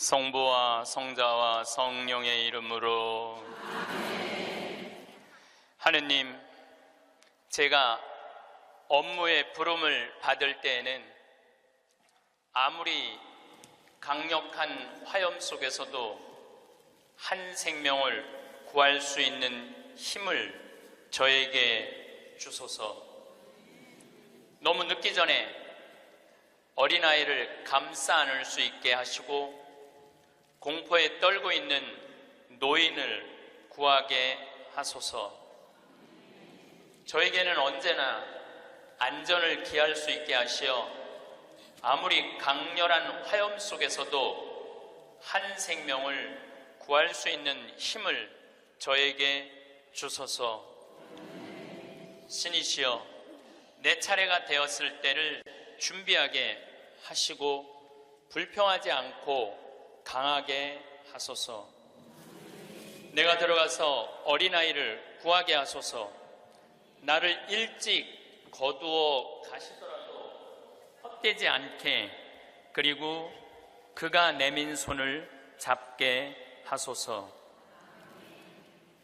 성부와 성자와 성령의 이름으로. 하느님, 제가 업무의 부름을 받을 때에는 아무리 강력한 화염 속에서도 한 생명을 구할 수 있는 힘을 저에게 주소서. 너무 늦기 전에 어린아이를 감싸 안을 수 있게 하시고 공포에 떨고 있는 노인을 구하게 하소서. 저에게는 언제나 안전을 기할 수 있게 하시어 아무리 강렬한 화염 속에서도 한 생명을 구할 수 있는 힘을 저에게 주소서. 신이시여, 내 차례가 되었을 때를 준비하게 하시고 불평하지 않고 강하게 하소서. 내가 들어가서 어린아이를 구하게 하소서. 나를 일찍 거두어 가시더라도 헛되지 않게, 그리고 그가 내민 손을 잡게 하소서.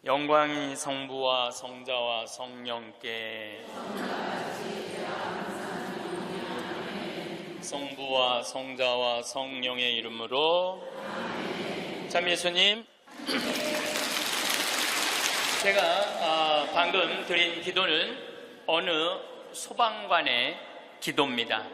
영광이 성부와 성자와 성령께, 성부와 성자와 성령의 이름으로. 참, 예수님, 제가 방금 드린 기도는 어느 소방관의 기도입니다.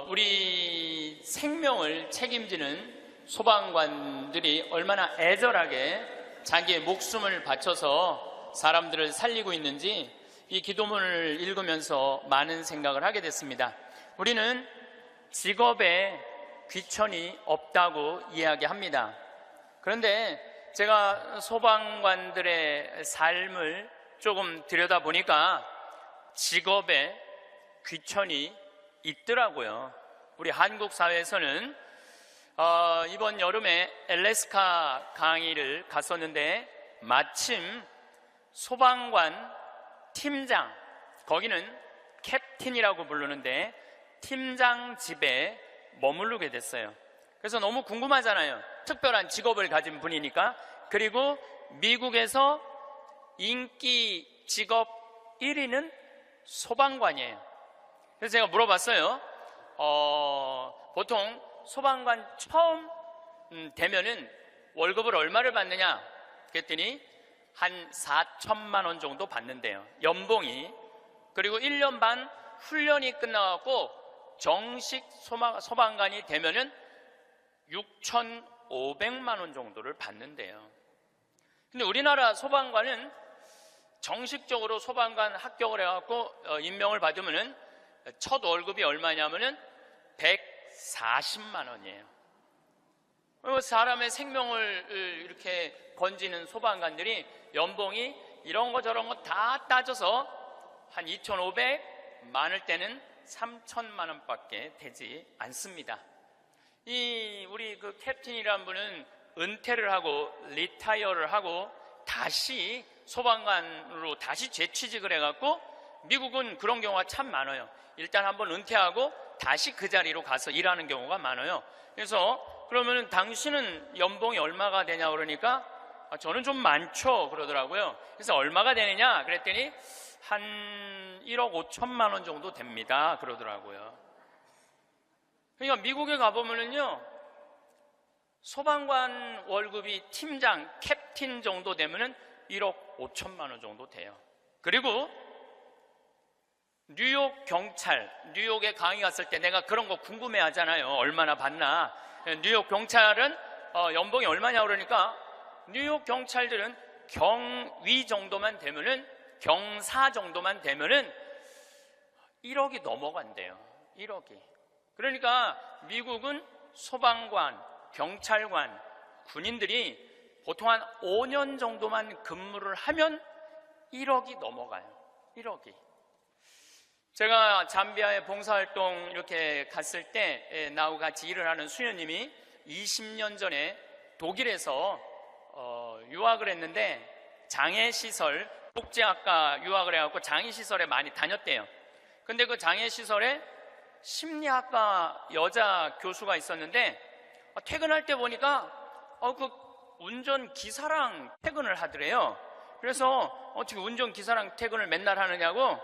우리 생명을 책임지는 소방관들이 얼마나 애절하게 자기의 목숨을 바쳐서 사람들을 살리고 있는지 이 기도문을 읽으면서 많은 생각을 하게 됐습니다. 우리는 직업에 귀천이 없다고 이야기합니다. 그런데 제가 소방관들의 삶을 조금 들여다보니까 직업에 귀천이 있더라고요. 우리 한국 사회에서는 이번 여름에 알래스카 강의를 갔었는데 마침 소방관 팀장, 거기는 캡틴이라고 부르는데 팀장 집에 머무르게 됐어요. 그래서 너무 궁금하잖아요. 특별한 직업을 가진 분이니까. 그리고 미국에서 인기 직업 1위는 소방관이에요. 그래서 제가 물어봤어요. 보통 소방관 처음 되면은 월급을 얼마를 받느냐? 그랬더니 한 4천만 원 정도 받는데요, 연봉이. 그리고 1년 반 훈련이 끝나고 정식 소방관이 되면은 6,500만 원 정도를 받는데요. 근데 우리나라 소방관은 정식적으로 소방관 합격을 해갖고 임명을 받으면은 첫 월급이 얼마냐면은 140만 원이에요. 사람의 생명을 이렇게 건지는 소방관들이 연봉이 이런 거 저런 거 다 따져서 한 2,500, 많을 때는 3천만 원밖에 되지 않습니다. 우리 그 캡틴이라는 분은 은퇴를 하고 리타이어를 하고 다시 소방관으로 다시 재취직을 해갖고, 미국은 그런 경우가 참 많아요. 일단 한번 은퇴하고 다시 그 자리로 가서 일하는 경우가 많아요. 그래서 그러면은 당신은 연봉이 얼마가 되냐 그러니까 저는 좀 많죠 그러더라고요. 그래서 얼마가 되느냐 그랬더니 한 1억 5천만 원 정도 됩니다 그러더라고요. 그러니까 미국에 가보면은요, 소방관 월급이 팀장, 캡틴 정도 되면은 1억 5천만 원 정도 돼요. 그리고 뉴욕 경찰, 뉴욕에 강의 갔을 때 내가 그런 거 궁금해 하잖아요. 얼마나 받나. 뉴욕 경찰은 연봉이 얼마냐 그러니까 뉴욕 경찰들은 경위 정도만 되면은, 경사 정도만 되면은 1억이 넘어간대요. 1억이. 그러니까 미국은 소방관, 경찰관, 군인들이 보통 한 5년 정도만 근무를 하면 1억이 넘어가요. 1억이. 제가 잠비아에 봉사활동 이렇게 갔을 때 나하고 같이 일을 하는 수녀님이 20년 전에 독일에서 유학을 했는데 장애시설, 복지학과 유학을 해갖고 장애시설에 많이 다녔대요. 근데 그 장애시설에 심리학과 여자 교수가 있었는데 퇴근할 때 보니까 그 운전기사랑 퇴근을 하더래요. 그래서 어떻게 운전기사랑 퇴근을 맨날 하느냐고,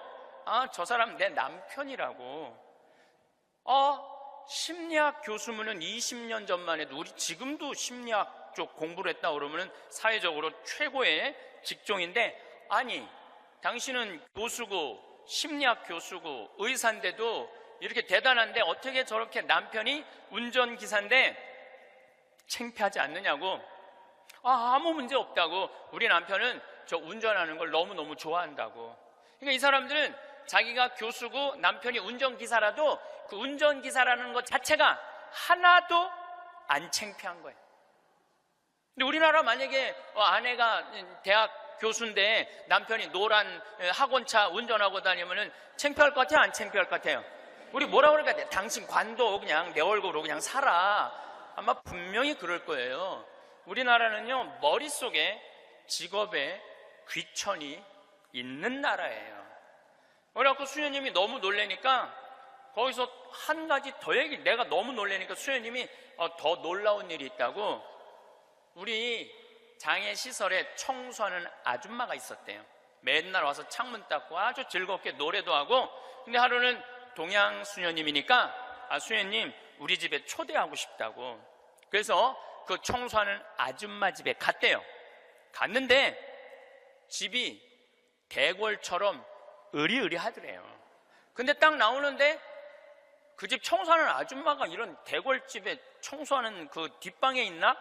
저 사람 내 남편이라고. 심리학 교수면은 20년 전만 해도, 우리 지금도 심리학 쪽 공부를 했다 그러면은 사회적으로 최고의 직종인데, 아니 당신은 교수고 심리학 교수고 의사인데도 이렇게 대단한데 어떻게 저렇게 남편이 운전기사인데 창피하지 않느냐고. 아무 문제 없다고. 우리 남편은 저 운전하는 걸 너무너무 좋아한다고. 그러니까 이 사람들은 자기가 교수고 남편이 운전기사라도 그 운전기사라는 것 자체가 하나도 안 창피한 거예요. 근데 우리나라 만약에 아내가 대학 교수인데 남편이 노란 학원차 운전하고 다니면은 창피할 것 같아요? 안 창피할 것 같아요? 우리 뭐라 그럴까? 당신 관도 그냥 내 얼굴로 그냥 살아. 아마 분명히 그럴 거예요. 우리나라는요, 머릿속에 직업에 귀천이 있는 나라예요. 그래갖고 수녀님이 너무 놀래니까 거기서 한 가지 더 내가 너무 놀래니까 수녀님이 더 놀라운 일이 있다고. 우리 장애시설에 청소하는 아줌마가 있었대요. 맨날 와서 창문 닦고 아주 즐겁게 노래도 하고. 근데 하루는 동양 수녀님이니까 수녀님 우리 집에 초대하고 싶다고. 그래서 그 청소하는 아줌마 집에 갔대요. 갔는데 집이 대궐처럼 으리으리하더래요. 근데 딱 나오는데 그 집 청소하는 아줌마가 이런 대궐집에 청소하는 그 뒷방에 있나?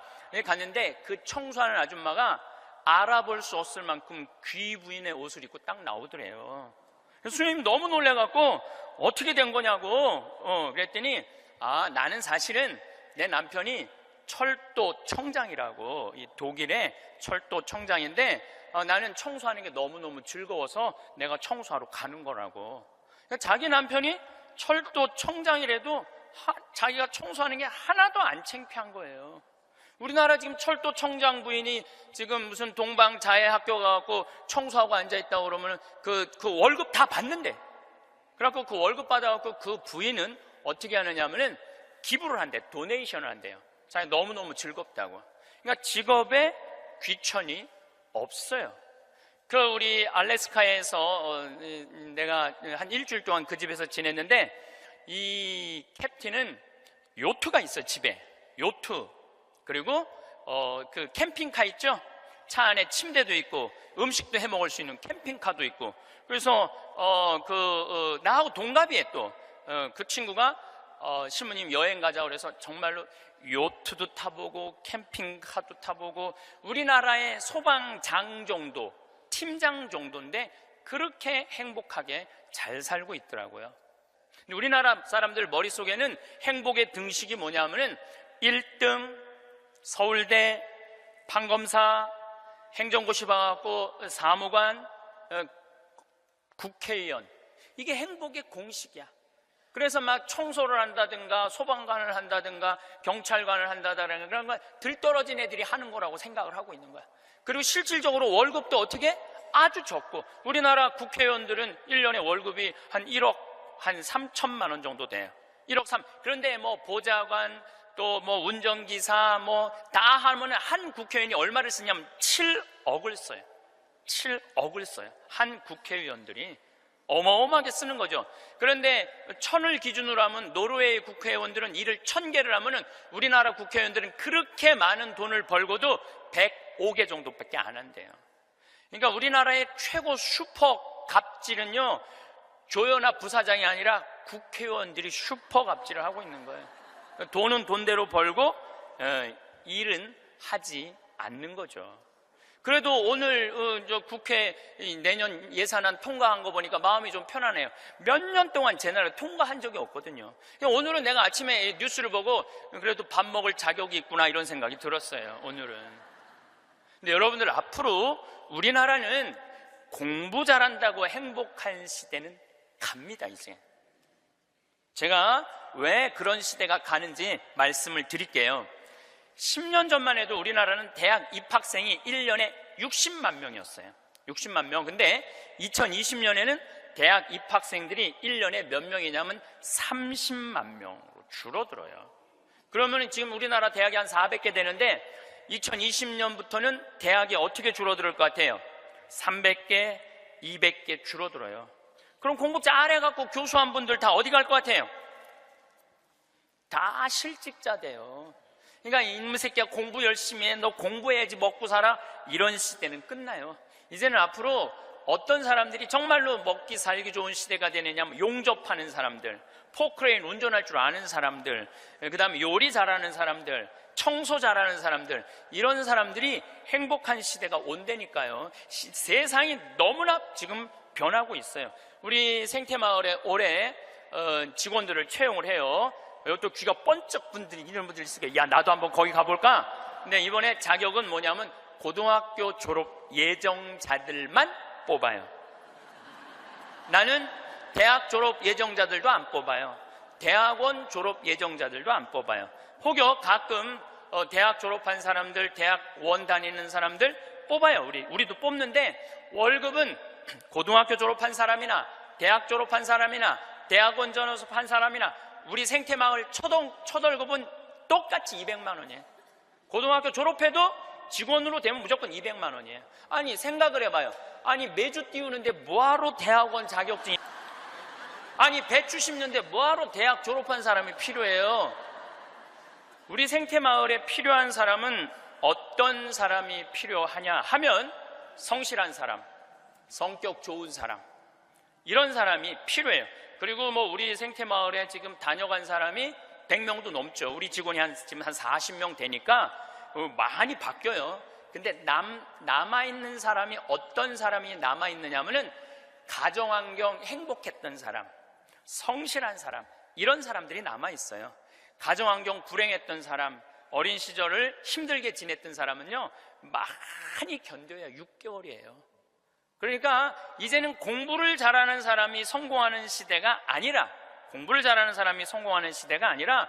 갔는데 그 청소하는 아줌마가 알아볼 수 없을 만큼 귀부인의 옷을 입고 딱 나오더래요. 그래서 수녀님 너무 놀래갖고 어떻게 된 거냐고 그랬더니 나는 사실은 내 남편이 철도 청장이라고, 이 독일의 철도 청장인데 나는 청소하는 게 너무너무 즐거워서 내가 청소하러 가는 거라고. 그러니까 자기 남편이 철도 청장이라도 자기가 청소하는 게 하나도 안 창피한 거예요. 우리나라 지금 철도 청장 부인이 지금 무슨 동방자애학교 가갖고 청소하고 앉아있다고 그러면 그 월급 다 받는데, 그래갖고 그 월급 받아갖고 그 부인은 어떻게 하느냐 하면은 기부를 한대, 도네이션을 한대요. 자기 너무너무 즐겁다고. 그러니까 직업에 귀천이 없어요. 우리 알래스카에서 내가 한 일주일 동안 그 집에서 지냈는데, 이 캡틴은 요트가 있어, 집에. 요트. 그리고 그 캠핑카 있죠? 차 안에 침대도 있고 음식도 해 먹을 수 있는 캠핑카도 있고. 그래서 나하고 동갑이에 또 그 친구가 신부님 여행 가자 그래서 정말로 요트도 타보고 캠핑카도 타보고, 우리나라의 소방장 정도, 팀장 정도인데 그렇게 행복하게 잘 살고 있더라고요. 근데 우리나라 사람들 머릿속에는 행복의 등식이 뭐냐면은 1등 서울대, 판검사, 행정고시 봐갖고 사무관, 국회의원, 이게 행복의 공식이야. 그래서 막 청소를 한다든가 소방관을 한다든가 경찰관을 한다든가 그런 거 들떨어진 애들이 하는 거라고 생각을 하고 있는 거야. 그리고 실질적으로 월급도 어떻게? 아주 적고. 우리나라 국회의원들은 1년에 월급이 한 1억 한 3천만 원 정도 돼요. 1억 3. 그런데 뭐 보좌관 또 뭐 운전기사 뭐 다 하면 한 국회의원이 얼마를 쓰냐면 7억을 써요. 7억을 써요. 한 국회의원들이 어마어마하게 쓰는 거죠. 그런데 1000을 기준으로 하면 노르웨이 국회의원들은 일을 1000개를 하면은 우리나라 국회의원들은 그렇게 많은 돈을 벌고도 105개 정도밖에 안 한대요. 그러니까 우리나라의 최고 슈퍼 갑질은요, 조연아 부사장이 아니라 국회의원들이 슈퍼 갑질을 하고 있는 거예요. 돈은 돈대로 벌고 일은 하지 않는 거죠. 그래도 오늘 저 국회 내년 예산안 통과한 거 보니까 마음이 좀 편하네요. 몇 년 동안 제 나라 통과한 적이 없거든요. 오늘은 내가 아침에 뉴스를 보고 그래도 밥 먹을 자격이 있구나 이런 생각이 들었어요. 오늘은. 근데 여러분들, 앞으로 우리나라는 공부 잘한다고 행복한 시대는 갑니다. 이제 제가 왜 그런 시대가 가는지 말씀을 드릴게요. 10년 전만 해도 우리나라는 대학 입학생이 1년에 60만 명이었어요. 60만 명. 근데 2020년에는 대학 입학생들이 1년에 몇 명이냐면 30만 명으로 줄어들어요. 그러면 지금 우리나라 대학이 한 400개 되는데 2020년부터는 대학이 어떻게 줄어들 것 같아요? 300개, 200개 줄어들어요. 그럼 공부 잘해갖고 교수한 분들 다 어디 갈 것 같아요? 다 실직자 돼요. 그러니까 이놈의 새끼야 공부 열심히 해, 너 공부해야지 먹고 살아, 이런 시대는 끝나요. 이제는 앞으로 어떤 사람들이 정말로 먹기 살기 좋은 시대가 되느냐면 용접하는 사람들, 포크레인 운전할 줄 아는 사람들, 그 다음에 요리 잘하는 사람들, 청소 잘하는 사람들, 이런 사람들이 행복한 시대가 온다니까요. 세상이 너무나 지금 변하고 있어요. 우리 생태마을에 올해 직원들을 채용을 해요. 이것도 귀가 번쩍 분들이 이런 분들이 있으니까 야 나도 한번 거기 가볼까? 근데 이번에 자격은 뭐냐면 고등학교 졸업 예정자들만 뽑아요. 나는 대학 졸업 예정자들도 안 뽑아요. 대학원 졸업 예정자들도 안 뽑아요. 혹여 가끔 대학 졸업한 사람들, 대학원 다니는 사람들 뽑아요. 우리도 뽑는데 월급은 고등학교 졸업한 사람이나 대학 졸업한 사람이나 대학원 졸업한 사람이나 우리 생태마을 첫 월급은 똑같이 200만 원이에요. 고등학교 졸업해도 직원으로 되면 무조건 200만 원이에요. 아니 생각을 해봐요. 아니 매주 띄우는데 뭐하러 대학원 자격증이, 아니 배추 심는데 뭐하러 대학 졸업한 사람이 필요해요? 우리 생태마을에 필요한 사람은 어떤 사람이 필요하냐 하면 성실한 사람, 성격 좋은 사람, 이런 사람이 필요해요. 그리고 뭐 우리 생태마을에 지금 다녀간 사람이 100명도 넘죠. 우리 직원이 지금 한 40명 되니까 많이 바뀌어요. 근데 남아있는 사람이 어떤 사람이 남아있느냐면은 가정환경 행복했던 사람, 성실한 사람, 이런 사람들이 남아있어요. 가정환경 불행했던 사람, 어린 시절을 힘들게 지냈던 사람은요 많이 견뎌야 6개월이에요. 그러니까 이제는 공부를 잘하는 사람이 성공하는 시대가 아니라, 공부를 잘하는 사람이 성공하는 시대가 아니라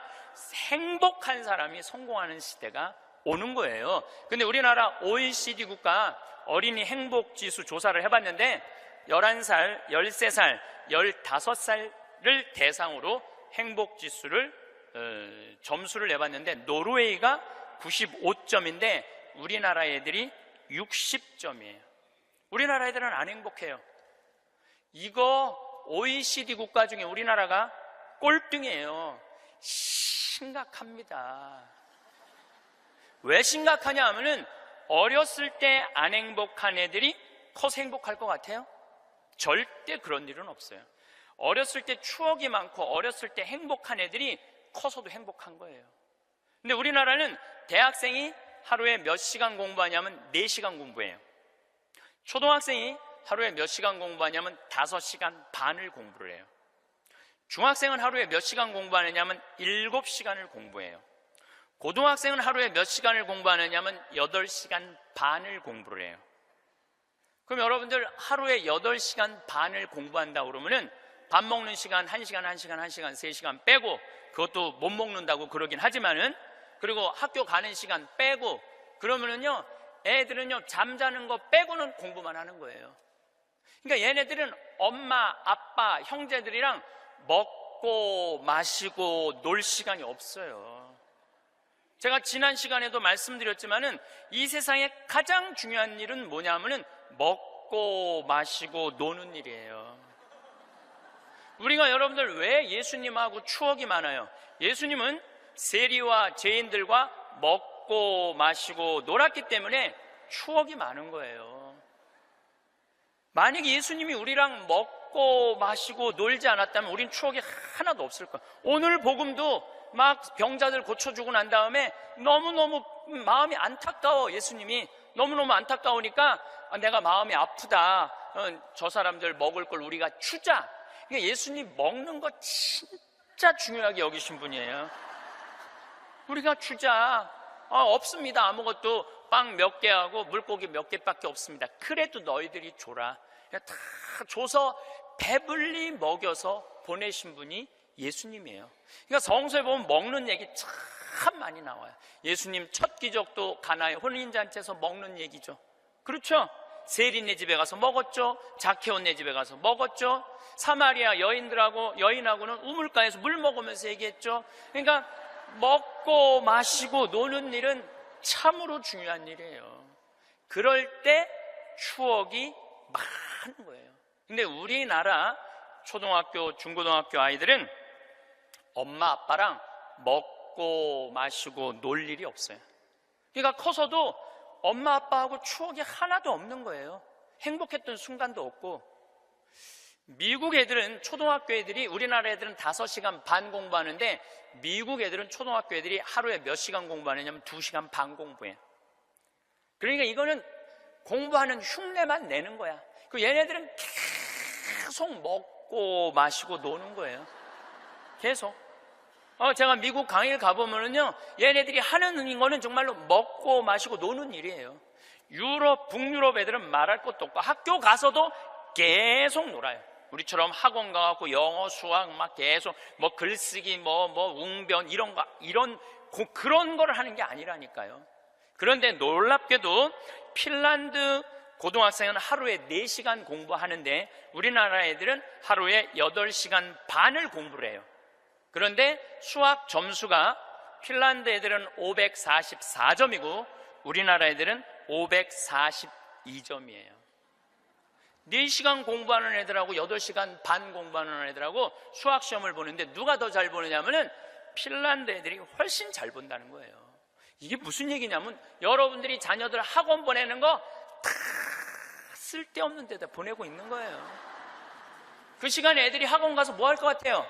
행복한 사람이 성공하는 시대가 오는 거예요. 근데 우리나라 OECD 국가 어린이 행복지수 조사를 해봤는데 11살, 13살, 15살을 대상으로 행복지수를 점수를 내봤는데 노르웨이가 95점인데 우리나라 애들이 60점이에요. 우리나라 애들은 안 행복해요. 이거 OECD 국가 중에 우리나라가 꼴등이에요. 심각합니다. 왜 심각하냐 하면은 어렸을 때 안 행복한 애들이 커서 행복할 것 같아요? 절대 그런 일은 없어요. 어렸을 때 추억이 많고 어렸을 때 행복한 애들이 커서도 행복한 거예요. 근데 우리나라는 대학생이 하루에 몇 시간 공부하냐면 4시간 공부해요. 초등학생이 하루에 몇 시간 공부하냐면 5시간 반을 공부를 해요. 중학생은 하루에 몇 시간 공부하느냐면 7시간을 공부해요. 고등학생은 하루에 몇 시간을 공부하느냐면 8시간 반을 공부를 해요. 그럼 여러분들 하루에 8시간 반을 공부한다 그러면은 밥 먹는 시간 1시간, 1시간, 1시간, 3시간 빼고, 그것도 못 먹는다고 그러긴 하지만은, 그리고 학교 가는 시간 빼고, 그러면은요 애들은요 잠자는 거 빼고는 공부만 하는 거예요. 그러니까 얘네들은 엄마, 아빠, 형제들이랑 먹고 마시고 놀 시간이 없어요. 제가 지난 시간에도 말씀드렸지만은 이 세상에 가장 중요한 일은 뭐냐면은 먹고 마시고 노는 일이에요. 우리가 여러분들 왜 예수님하고 추억이 많아요? 예수님은 세리와 죄인들과 먹고 마시고 놀았기 때문에 추억이 많은 거예요. 만약에 예수님이 우리랑 먹고 마시고 놀지 않았다면 우린 추억이 하나도 없을 거예요. 오늘 복음도 막 병자들 고쳐주고 난 다음에 너무너무 마음이 안타까워. 예수님이 너무너무 안타까우니까 내가 마음이 아프다. 저 사람들 먹을 걸 우리가 주자. 그러니까 예수님 먹는 거 진짜 중요하게 여기신 분이에요. 우리가 주자. 없습니다. 아무것도 빵 몇 개 하고 물고기 몇 개밖에 없습니다. 그래도 너희들이 줘라. 다 줘서 배불리 먹여서 보내신 분이 예수님이에요. 그러니까 성서에 보면 먹는 얘기 참 많이 나와요. 예수님 첫 기적도 가나의 혼인잔치에서 먹는 얘기죠. 그렇죠? 세리네 집에 가서 먹었죠. 자케오네 집에 가서 먹었죠. 사마리아 여인하고는 우물가에서 물 먹으면서 얘기했죠. 그러니까 먹고 먹고 마시고 노는 일은 참으로 중요한 일이에요. 그럴 때 추억이 많은 거예요. 근데 우리나라 초등학교, 중고등학교 아이들은 엄마 아빠랑 먹고 마시고 놀 일이 없어요. 그러니까 커서도 엄마 아빠하고 추억이 하나도 없는 거예요. 행복했던 순간도 없고. 미국 애들은, 초등학교 애들이, 우리나라 애들은 5시간 반 공부하는데 미국 애들은 초등학교 애들이 하루에 몇 시간 공부하느냐면 2시간 반 공부해. 그러니까 이거는 공부하는 흉내만 내는 거야. 그 얘네들은 계속 먹고 마시고 노는 거예요. 계속. 제가 미국 강의를 가보면은요, 얘네들이 하는 거는 정말로 먹고 마시고 노는 일이에요. 유럽, 북유럽 애들은 말할 것도 없고 학교 가서도 계속 놀아요. 우리처럼 학원 가갖고 영어, 수학 막 계속 뭐 글쓰기, 뭐 웅변 그런 거를 하는 게 아니라니까요. 그런데 놀랍게도 핀란드 고등학생은 하루에 4시간 공부하는데 우리나라 애들은 하루에 8시간 반을 공부를 해요. 그런데 수학 점수가 핀란드 애들은 544점이고 우리나라 애들은 542점이에요. 4시간 공부하는 애들하고 8시간 반 공부하는 애들하고 수학 시험을 보는데 누가 더 잘 보느냐면은 핀란드 애들이 훨씬 잘 본다는 거예요. 이게 무슨 얘기냐면 여러분들이 자녀들 학원 보내는 거 다 쓸데없는 데다 보내고 있는 거예요. 그 시간에 애들이 학원 가서 뭐 할 것 같아요?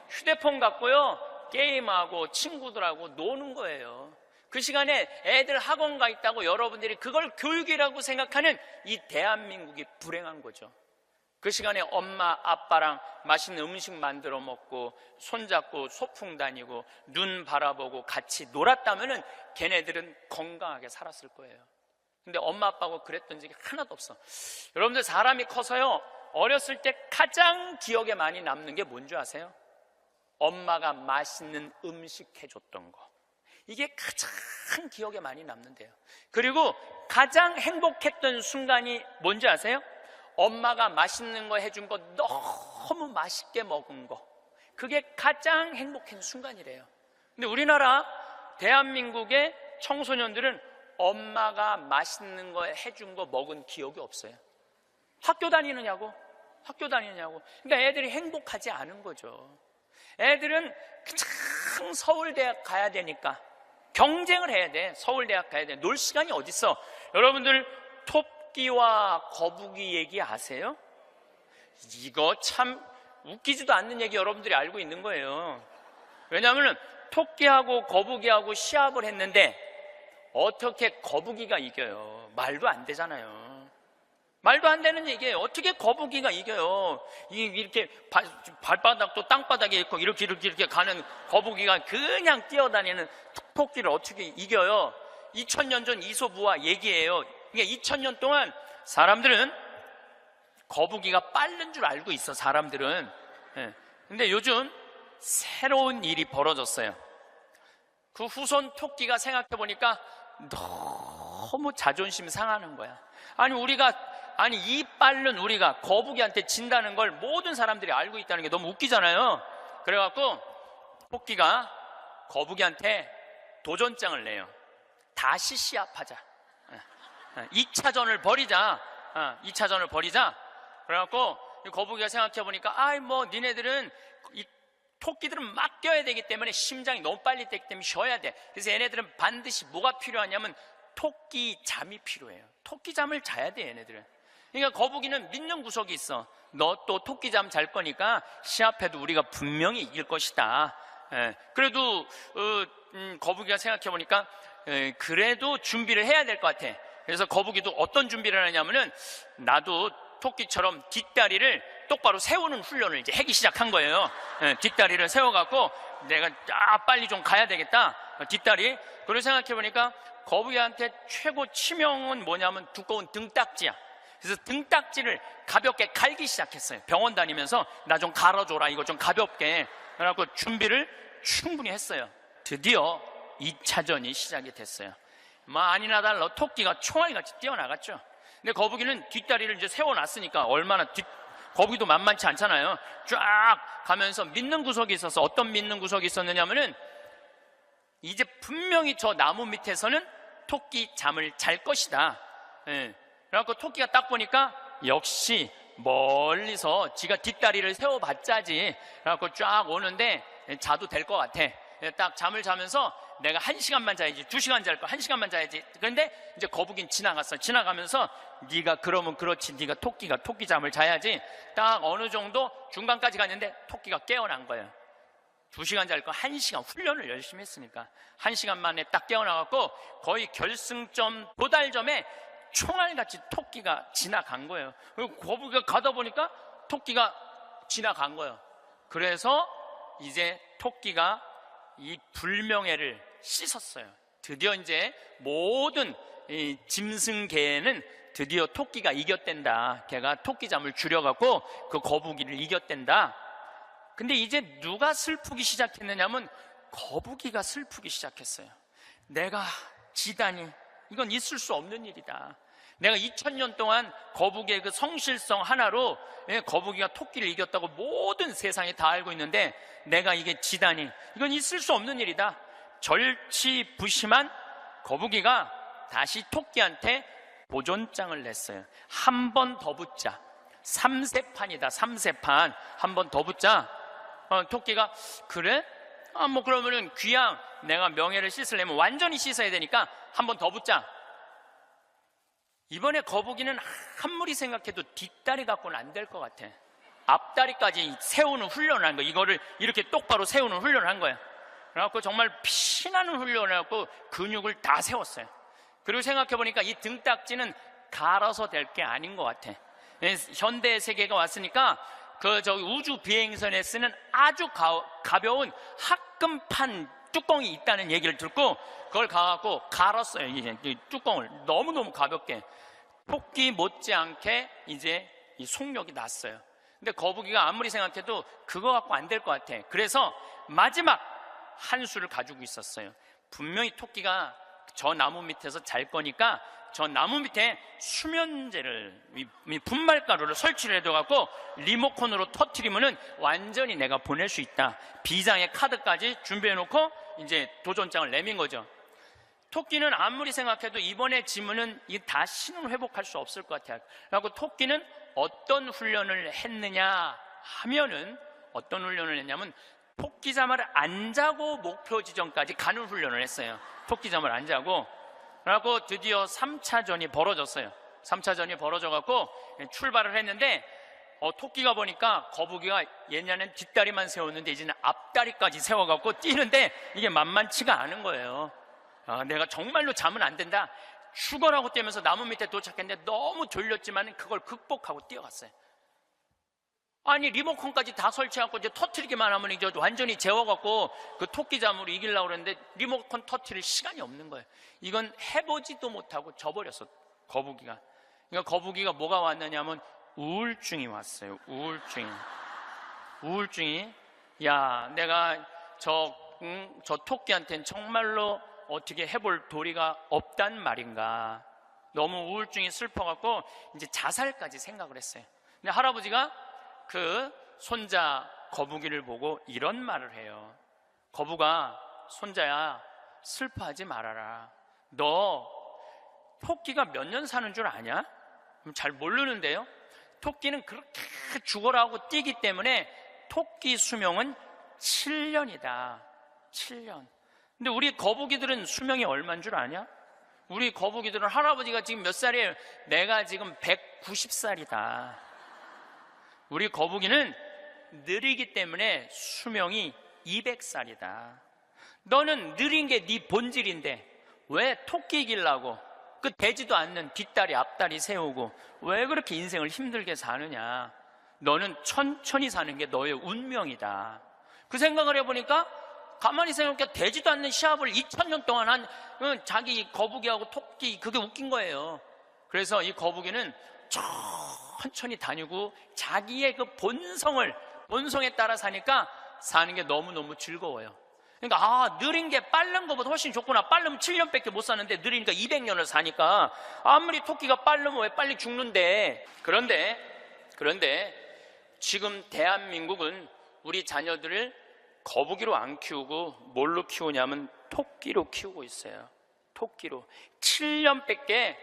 휴대폰 갖고요, 게임하고 친구들하고 노는 거예요. 그 시간에 애들 학원 가 있다고 여러분들이 그걸 교육이라고 생각하는 이 대한민국이 불행한 거죠. 그 시간에 엄마 아빠랑 맛있는 음식 만들어 먹고 손잡고 소풍 다니고 눈 바라보고 같이 놀았다면은 걔네들은 건강하게 살았을 거예요. 근데 엄마 아빠하고 그랬던 적이 하나도 없어. 여러분들 사람이 커서요, 어렸을 때 가장 기억에 많이 남는 게 뭔지 아세요? 엄마가 맛있는 음식 해줬던 거. 이게 가장 기억에 많이 남는데요. 그리고 가장 행복했던 순간이 뭔지 아세요? 엄마가 맛있는 거 해준 거 너무 맛있게 먹은 거. 그게 가장 행복한 순간이래요. 근데 우리나라 대한민국의 청소년들은 엄마가 맛있는 거 해준 거 먹은 기억이 없어요. 학교 다니느냐고. 그러니까 애들이 행복하지 않은 거죠. 애들은 그냥 서울대학 가야 되니까 경쟁을 해야 돼. 서울대학 가야 돼. 놀 시간이 어딨어. 여러분들 토끼와 거북이 얘기 아세요? 이거 참 웃기지도 않는 얘기 여러분들이 알고 있는 거예요. 왜냐하면 토끼하고 거북이하고 시합을 했는데 어떻게 거북이가 이겨요? 말도 안 되잖아요. 말도 안 되는 얘기예요. 어떻게 거북이가 이겨요? 이렇게 발바닥도 땅바닥에 있고 이렇게 가는 거북이가 그냥 뛰어다니는 토끼를 어떻게 이겨요? 2000년 전 이솝우화 얘기예요. 그러니까 2000년 동안 사람들은 거북이가 빠른 줄 알고 있어, 사람들은. 근데 요즘 새로운 일이 벌어졌어요. 그 후손 토끼가 생각해보니까 너무 자존심 상하는 거야. 이 빠른 우리가 거북이한테 진다는 걸 모든 사람들이 알고 있다는 게 너무 웃기잖아요. 그래갖고 토끼가 거북이한테 도전장을 내요. 다시 시합하자. 2차전을 벌이자. 2차전을 벌이자. 그래갖고 거북이가 생각해보니까 니네들은 이 토끼들은 막 뛰어야 되기 때문에 심장이 너무 빨리 뛰기 때문에 쉬어야 돼. 그래서 얘네들은 반드시 뭐가 필요하냐면 토끼 잠이 필요해요. 토끼 잠을 자야 돼, 얘네들은. 그러니까 거북이는 믿는 구석이 있어. 너 또 토끼 잠 잘 거니까 시합해도 우리가 분명히 이길 것이다. 그래도 거북이가 생각해보니까 그래도 준비를 해야 될 것 같아. 그래서 거북이도 어떤 준비를 하냐면은 나도 토끼처럼 뒷다리를 똑바로 세우는 훈련을 이제 하기 시작한 거예요. 뒷다리를 세워갖고 내가 빨리 좀 가야 되겠다. 뒷다리. 그걸 생각해보니까 거북이한테 최고 치명은 뭐냐면 두꺼운 등딱지야. 그래서 등딱지를 가볍게 갈기 시작했어요. 병원 다니면서 나 좀 갈아줘라, 이거 좀 가볍게. 그래갖고 준비를 충분히 했어요. 드디어 2차전이 시작이 됐어요. 아니나 달라 토끼가 총알같이 뛰어나갔죠. 근데 거북이는 뒷다리를 이제 세워놨으니까 거북이도 만만치 않잖아요. 쫙 가면서 믿는 구석이 있어서 어떤 믿는 구석이 있었느냐면은 이제 분명히 저 나무 밑에서는 토끼 잠을 잘 것이다. 그래갖고 토끼가 딱 보니까 역시 멀리서 지가 뒷다리를 세워봤자지. 그래갖고 쫙 오는데 자도 될 것 같아. 딱 잠을 자면서 내가 1시간만 자야지, 2시간 잘 거야, 1시간만 자야지. 그런데 이제 거북이는 지나갔어. 지나가면서 네가 그러면 그렇지, 네가 토끼가 토끼 잠을 자야지. 딱 어느 정도 중간까지 갔는데 토끼가 깨어난 거예요. 2시간 잘 거 1시간 훈련을 열심히 했으니까 1시간 만에 딱 깨어나갖고 거의 결승점 도달점에 총알같이 토끼가 지나간 거예요. 그리고 거북이가 가다 보니까 토끼가 지나간 거예요. 그래서 이제 토끼가 이 불명예를 씻었어요. 드디어 이제 모든 이 짐승계에는 드디어 토끼가 이겼댄다. 걔가 토끼잠을 줄여갖고 그 거북이를 이겼댄다. 근데 이제 누가 슬프기 시작했느냐면 거북이가 슬프기 시작했어요. 내가 지다니, 이건 있을 수 없는 일이다. 내가 2000년 동안 거북이의 그 성실성 하나로 거북이가 토끼를 이겼다고 모든 세상이 다 알고 있는데 내가 이게 지다니, 이건 있을 수 없는 일이다. 절치부심한 거북이가 다시 토끼한테 도전장을 냈어요. 한 번 더 붙자. 3세판이다. 3세판. 한 번 더 붙자. 토끼가 그래? 뭐 그러면은 귀양 내가 명예를 씻으려면 완전히 씻어야 되니까 한 번 더 붙자. 이번에 거북이는 아무리 생각해도 뒷다리 갖고는 안 될 것 같아. 앞다리까지 세우는 훈련을 한 거야. 이거를 이렇게 똑바로 세우는 훈련을 한 거야. 그래갖고 정말 피나는 훈련을 해갖고 근육을 다 세웠어요. 그리고 생각해보니까 이 등딱지는 갈아서 될 게 아닌 것 같아. 현대 세계가 왔으니까 저기 우주 비행선에 쓰는 아주 가벼운 합금판 뚜껑이 있다는 얘기를 듣고 그걸 가갖고 갈았어요. 이 뚜껑을 너무너무 가볍게. 토끼 못지않게 이제 이 속력이 났어요. 근데 거북이가 아무리 생각해도 그거 갖고 안 될 것 같아. 그래서 마지막 한 수를 가지고 있었어요. 분명히 토끼가 저 나무 밑에서 잘 거니까 저 나무 밑에 수면제를, 분말가루를 설치를 해둬갖고 리모컨으로 터트리면은 완전히 내가 보낼 수 있다. 비장의 카드까지 준비해놓고 이제 도전장을 내민 거죠. 토끼는 아무리 생각해도 이번에 지면은 이 다시는 회복할 수 없을 것 같아요. 그래갖고 토끼는 어떤 훈련을 했느냐 하면은, 어떤 훈련을 했냐면 토끼잠을 안 자고 목표 지점까지 가는 훈련을 했어요. 토끼잠을 안 자고. 그래갖고 드디어 3차전이 벌어졌어요. 3차전이 벌어져갖고 출발을 했는데 토끼가 보니까 거북이가 옛날엔 뒷다리만 세웠는데 이제는 앞다리까지 세워갖고 뛰는데 이게 만만치가 않은 거예요. 내가 정말로 자면 안 된다. 죽어라고 뛰면서 나무 밑에 도착했는데 너무 졸렸지만 그걸 극복하고 뛰어갔어요. 아니 리모컨까지 다 설치하고 이제 터트리기만 하면 이제 완전히 재워갖고 그 토끼잠으로 이기려고 그랬는데 리모컨 터트릴 시간이 없는 거예요. 이건 해보지도 못하고 져버렸어, 거북이가. 그러니까 거북이가 뭐가 왔느냐면 우울증이 왔어요. 우울증이 야, 내가 저 토끼한테는 정말로 어떻게 해볼 도리가 없단 말인가. 너무 우울증이 슬퍼갖고 이제 자살까지 생각을 했어요. 근데 할아버지가 그 손자 거북이를 보고 이런 말을 해요. 거북아, 손자야, 슬퍼하지 말아라. 너 토끼가 몇 년 사는 줄 아냐? 잘 모르는데요. 토끼는 그렇게 죽어라 하고 뛰기 때문에 토끼 수명은 7년이다. 7년. 근데 우리 거북이들은 수명이 얼마인 줄 아냐? 우리 거북이들은 할아버지가 지금 몇 살이에요? 내가 지금 190살이다. 우리 거북이는 느리기 때문에 수명이 200살이다. 너는 느린 게 네 본질인데 왜 토끼 이기려고 그 되지도 않는 뒷다리 앞다리 세우고 왜 그렇게 인생을 힘들게 사느냐. 너는 천천히 사는 게 너의 운명이다. 그 생각을 해보니까 가만히 생각해 되지도 않는 시합을 2000년 동안 한 자기 거북이하고 토끼, 그게 웃긴 거예요. 그래서 이 거북이는 천천히 다니고 자기의 그 본성에 따라 사니까 사는 게 너무너무 즐거워요. 그러니까 느린 게 빠른 것보다 훨씬 좋구나. 빠르면 7년밖에 못 사는데 느리니까 200년을 사니까 아무리 토끼가 빠르면 왜 빨리 죽는데. 그런데 지금 대한민국은 우리 자녀들을 거북이로 안 키우고 뭘로 키우냐면 토끼로 키우고 있어요. 토끼로 7년밖에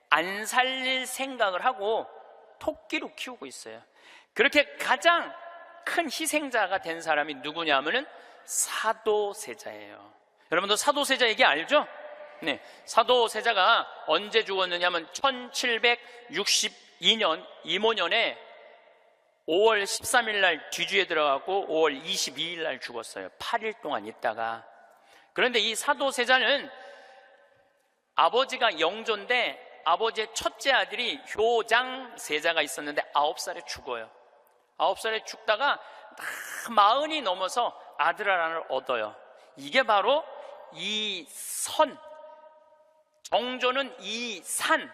안 살릴 생각을 하고 토끼로 키우고 있어요. 그렇게 가장 큰 희생자가 된 사람이 누구냐면은 사도세자예요. 여러분도 사도세자 얘기 알죠? 네, 사도세자가 언제 죽었느냐면 1762년 이모년에 5월 13일 날 뒤주에 들어가고 5월 22일 날 죽었어요. 8일 동안 있다가. 그런데 이 사도세자는 아버지가 영조인데 아버지의 첫째 아들이 효장세자가 있었는데 9살에 죽어요. 9살에 죽다가 40이 넘어서 아들 하나를 얻어요. 이게 바로 이선, 정조는 이산,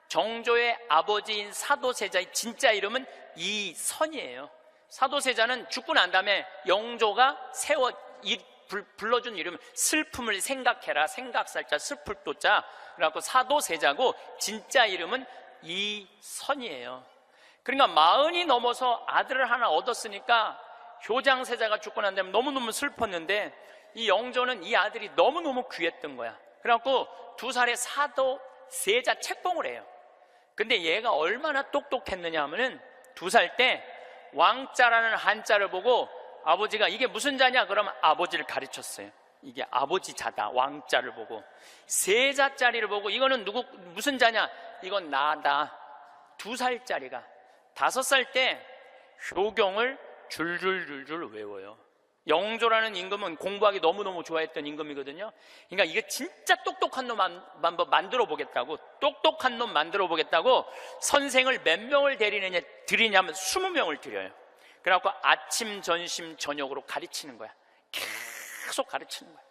정조의 아버지인 사도세자의 진짜 이름은 이선이에요. 사도세자는 죽고 난 다음에 영조가 불러준 이름은 슬픔을 생각해라, 생각살자, 슬플 도자, 그래갖고 사도세자고 진짜 이름은 이선이에요. 그러니까 40이 넘어서 아들을 하나 얻었으니까 효장세자가 죽고 난 다음에 너무너무 슬펐는데 이 영조는 이 아들이 너무너무 귀했던 거야. 그래갖고 2살에 사도세자 책봉을 해요. 근데 얘가 얼마나 똑똑했느냐 하면은 2살 때 왕자라는 한자를 보고 아버지가 이게 무슨 자냐 그러면 아버지를 가르쳤어요. 이게 아버지 자다, 왕자를 보고. 세자짜리를 보고 이거는 무슨 자냐, 이건 나다. 2살짜리가 5살 때 효경을 줄줄줄줄 외워요. 영조라는 임금은 공부하기 너무너무 좋아했던 임금이거든요. 그러니까 이게 진짜 똑똑한 놈 만들어 보겠다고, 똑똑한 놈 만들어 보겠다고 선생을 몇 명을 들이냐면 20명을 들여요. 그래갖고 아침, 점심, 저녁으로 가르치는 거야. 계속 가르치는 거야.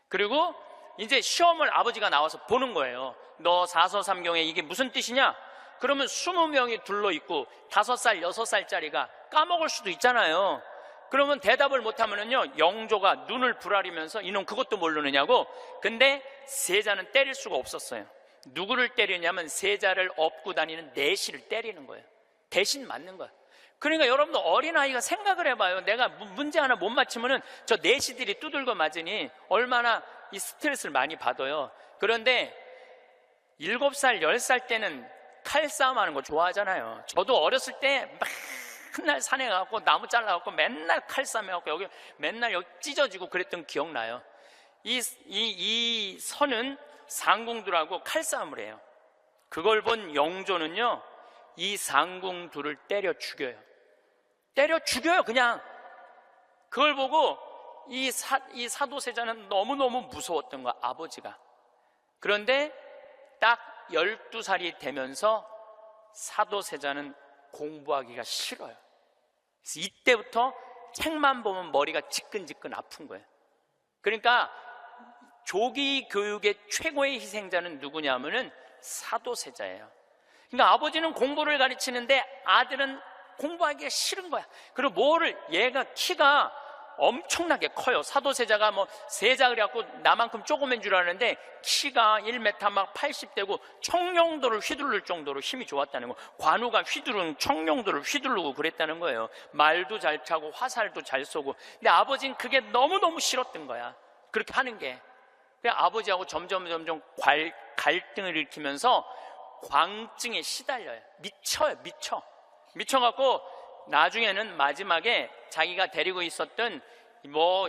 그리고 이제 시험을 아버지가 나와서 보는 거예요. 너 사서삼경에 이게 무슨 뜻이냐? 그러면 20명이 둘러있고 5살, 6살짜리가 까먹을 수도 있잖아요. 그러면 대답을 못하면은요, 영조가 눈을 부라리면서 이놈 그것도 모르느냐고. 근데 세자는 때릴 수가 없었어요. 누구를 때리냐면 세자를 업고 다니는 내시를 때리는 거예요. 대신 맞는 거예요. 그러니까 여러분도 어린아이가 생각을 해봐요. 내가 문제 하나 못 맞히면은 저 내시들이 두들겨 맞으니 얼마나 이 스트레스를 많이 받아요. 그런데 7살, 10살 때는 칼싸움 하는 거 좋아하잖아요. 저도 어렸을 때 맨날 산에 가고 나무 잘라갖고 맨날 칼싸움 해갖고 여기 맨날 여기 찢어지고 그랬던 기억나요. 이 선은 상궁들하고 칼싸움을 해요. 그걸 본 영조는요, 이 상궁들을 때려 죽여요. 때려 죽여요, 그냥. 그걸 보고 이 사도세자는 너무너무 무서웠던 거야, 아버지가. 그런데 딱 12살이 되면서 사도세자는 공부하기가 싫어요. 그래서 이때부터 책만 보면 머리가 지끈지끈 아픈 거예요. 그러니까 조기 교육의 최고의 희생자는 누구냐면은 사도세자예요. 그러니까 아버지는 공부를 가르치는데 아들은 공부하기가 싫은 거야. 그리고 얘가 키가 엄청나게 커요. 사도세자가 세자 그래갖고 나만큼 조그만 줄 아는데 키가 1m 막 80대고 청룡도를 휘두를 정도로 힘이 좋았다는 거. 관우가 청룡도를 휘두르고 그랬다는 거예요. 말도 잘 차고 화살도 잘 쏘고. 근데 아버지는 그게 너무너무 싫었던 거야, 그렇게 하는 게. 그래서 아버지하고 점점 갈등을 일으키면서 광증에 시달려요. 미쳐갖고 나중에는 마지막에 자기가 데리고 있었던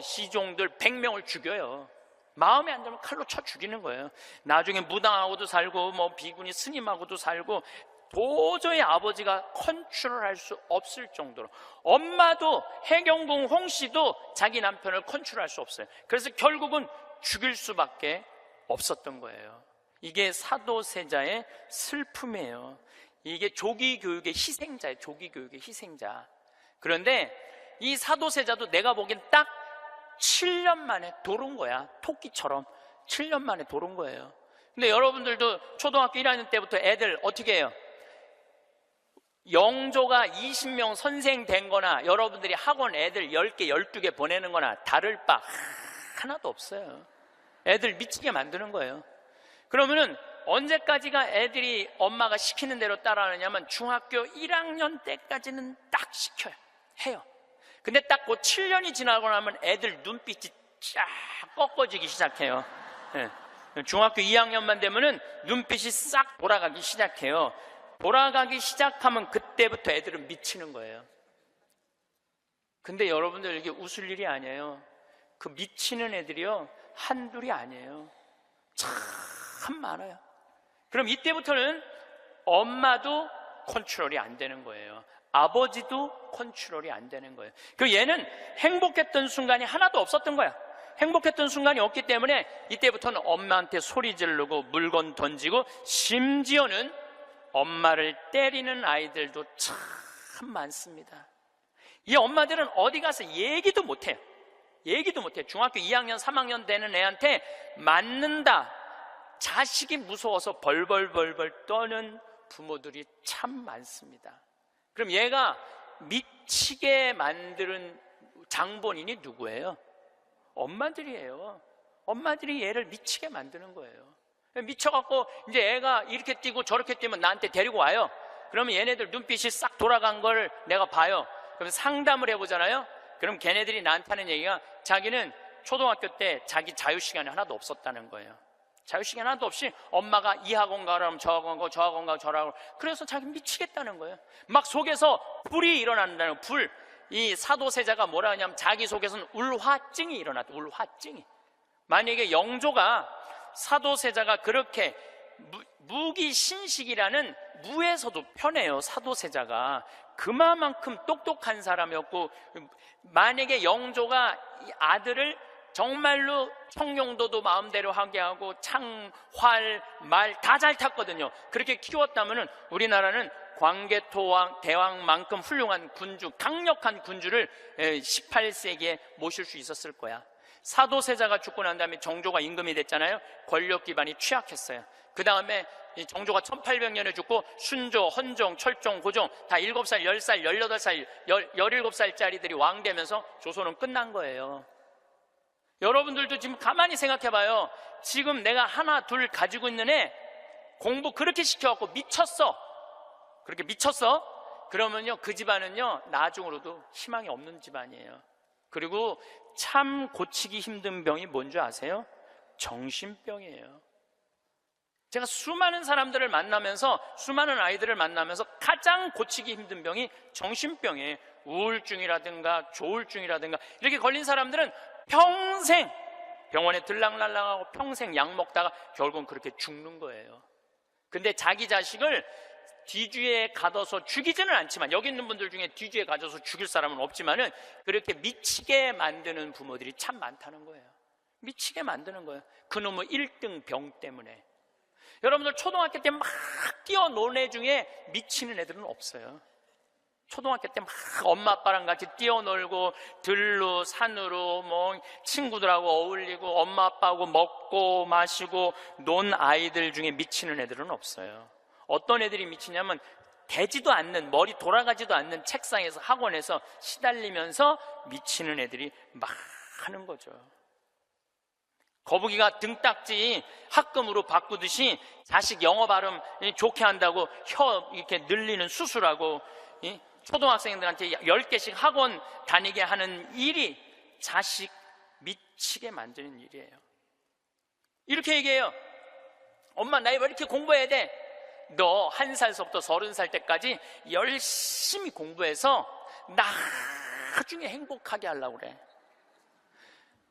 시종들 100명을 죽여요. 마음에 안 들면 칼로 쳐 죽이는 거예요. 나중에 무당하고도 살고 비구니 스님하고도 살고, 도저히 아버지가 컨트롤할 수 없을 정도로. 엄마도 해경궁 홍씨도 자기 남편을 컨트롤할 수 없어요. 그래서 결국은 죽일 수밖에 없었던 거예요. 이게 사도세자의 슬픔이에요. 이게 조기교육의 희생자예요. 조기교육의 희생자. 그런데 이 사도세자도 내가 보기엔 딱 7년 만에 돌은 거야. 토끼처럼 7년 만에 돌은 거예요. 근데 여러분들도 초등학교 1학년 때부터 애들 어떻게 해요? 영조가 20명 선생 된 거나 여러분들이 학원 애들 10개, 12개 보내는 거나 다를 바 하나도 없어요. 애들 미치게 만드는 거예요. 그러면은 언제까지가 애들이 엄마가 시키는 대로 따라하느냐면 중학교 1학년 때까지는 딱 시켜요. 해요. 근데 딱 그 7년이 지나고 나면 애들 눈빛이 쫙 꺾어지기 시작해요. 예. 중학교 2학년만 되면은 눈빛이 싹 돌아가기 시작해요. 돌아가기 시작하면 그때부터 애들은 미치는 거예요. 근데 여러분들 이게 웃을 일이 아니에요. 그 미치는 애들이요, 한둘이 아니에요. 참 많아요. 그럼 이때부터는 엄마도 컨트롤이 안 되는 거예요. 아버지도 컨트롤이 안 되는 거예요. 그리고 얘는 행복했던 순간이 하나도 없었던 거야. 행복했던 순간이 없기 때문에 이때부터는 엄마한테 소리 지르고 물건 던지고, 심지어는 엄마를 때리는 아이들도 참 많습니다. 이 엄마들은 어디 가서 얘기도 못해요. 얘기도 못해요. 중학교 2학년 3학년 되는 애한테 맞는다, 자식이 무서워서 벌벌벌벌 떠는 부모들이 참 많습니다. 그럼 얘가 미치게 만드는 장본인이 누구예요? 엄마들이에요. 엄마들이 얘를 미치게 만드는 거예요. 미쳐갖고 이제 애가 이렇게 뛰고 저렇게 뛰면 나한테 데리고 와요. 그러면 얘네들 눈빛이 싹 돌아간 걸 내가 봐요. 그럼 상담을 해보잖아요. 그럼 걔네들이 나한테 하는 얘기가, 자기는 초등학교 때 자기 자유시간이 하나도 없었다는 거예요. 자유시간 하나도 없이 엄마가 이 학원 가라면 저 학원 가고 저 학원 가고 저 학원 가고, 그래서 자기 미치겠다는 거예요. 막 속에서 불이 일어난다는, 불. 이 사도세자가 뭐라 하냐면 자기 속에서는 울화증이 일어났다. 울화증이. 만약에 영조가, 사도세자가 그렇게 무기신식이라는, 무에서도 편해요. 사도세자가 그만큼 똑똑한 사람이었고, 만약에 영조가 이 아들을 정말로 청룡도도 마음대로 하게 하고 창, 활, 말 다 잘 탔거든요. 그렇게 키웠다면 우리나라는 광개토왕 대왕만큼 훌륭한 군주, 강력한 군주를 18세기에 모실 수 있었을 거야. 사도세자가 죽고 난 다음에 정조가 임금이 됐잖아요. 권력 기반이 취약했어요. 그 다음에 정조가 1800년에 죽고 순조, 헌종, 철종, 고종 다 7살, 10살, 18살, 17살짜리들이 왕 되면서 조선은 끝난 거예요. 여러분들도 지금 가만히 생각해봐요. 지금 내가 하나 둘 가지고 있는 애 공부 그렇게 시켜갖고 미쳤어. 그렇게 미쳤어? 그러면요, 그 집안은요, 나중으로도 희망이 없는 집안이에요. 그리고 참 고치기 힘든 병이 뭔지 아세요? 정신병이에요. 제가 수많은 사람들을 만나면서, 수많은 아이들을 만나면서 가장 고치기 힘든 병이 정신병이에요. 우울증이라든가 조울증이라든가 이렇게 걸린 사람들은 평생 병원에 들락날락하고 평생 약 먹다가 결국은 그렇게 죽는 거예요. 근데 자기 자식을 뒤주에 가둬서 죽이지는 않지만, 여기 있는 분들 중에 뒤주에 가둬서 죽일 사람은 없지만은 그렇게 미치게 만드는 부모들이 참 많다는 거예요. 미치게 만드는 거예요. 그놈의 1등 병 때문에. 여러분들 초등학교 때 막 뛰어노는 애 중에 미치는 애들은 없어요. 초등학교 때 막 엄마 아빠랑 같이 뛰어놀고 들로 산으로 뭐 친구들하고 어울리고 엄마 아빠하고 먹고 마시고 논 아이들 중에 미치는 애들은 없어요. 어떤 애들이 미치냐면 되지도 않는, 머리 돌아가지도 않는 책상에서, 학원에서 시달리면서 미치는 애들이 많은 거죠. 거북이가 등딱지 합금으로 바꾸듯이 자식 영어 발음 좋게 한다고 혀 이렇게 늘리는 수술하고 초등학생들한테 10개씩 학원 다니게 하는 일이 자식 미치게 만드는 일이에요. 이렇게 얘기해요. 엄마, 나 왜 이렇게 공부해야 돼? 너 1살서부터 30살 때까지 열심히 공부해서 나중에 행복하게 하려고 그래.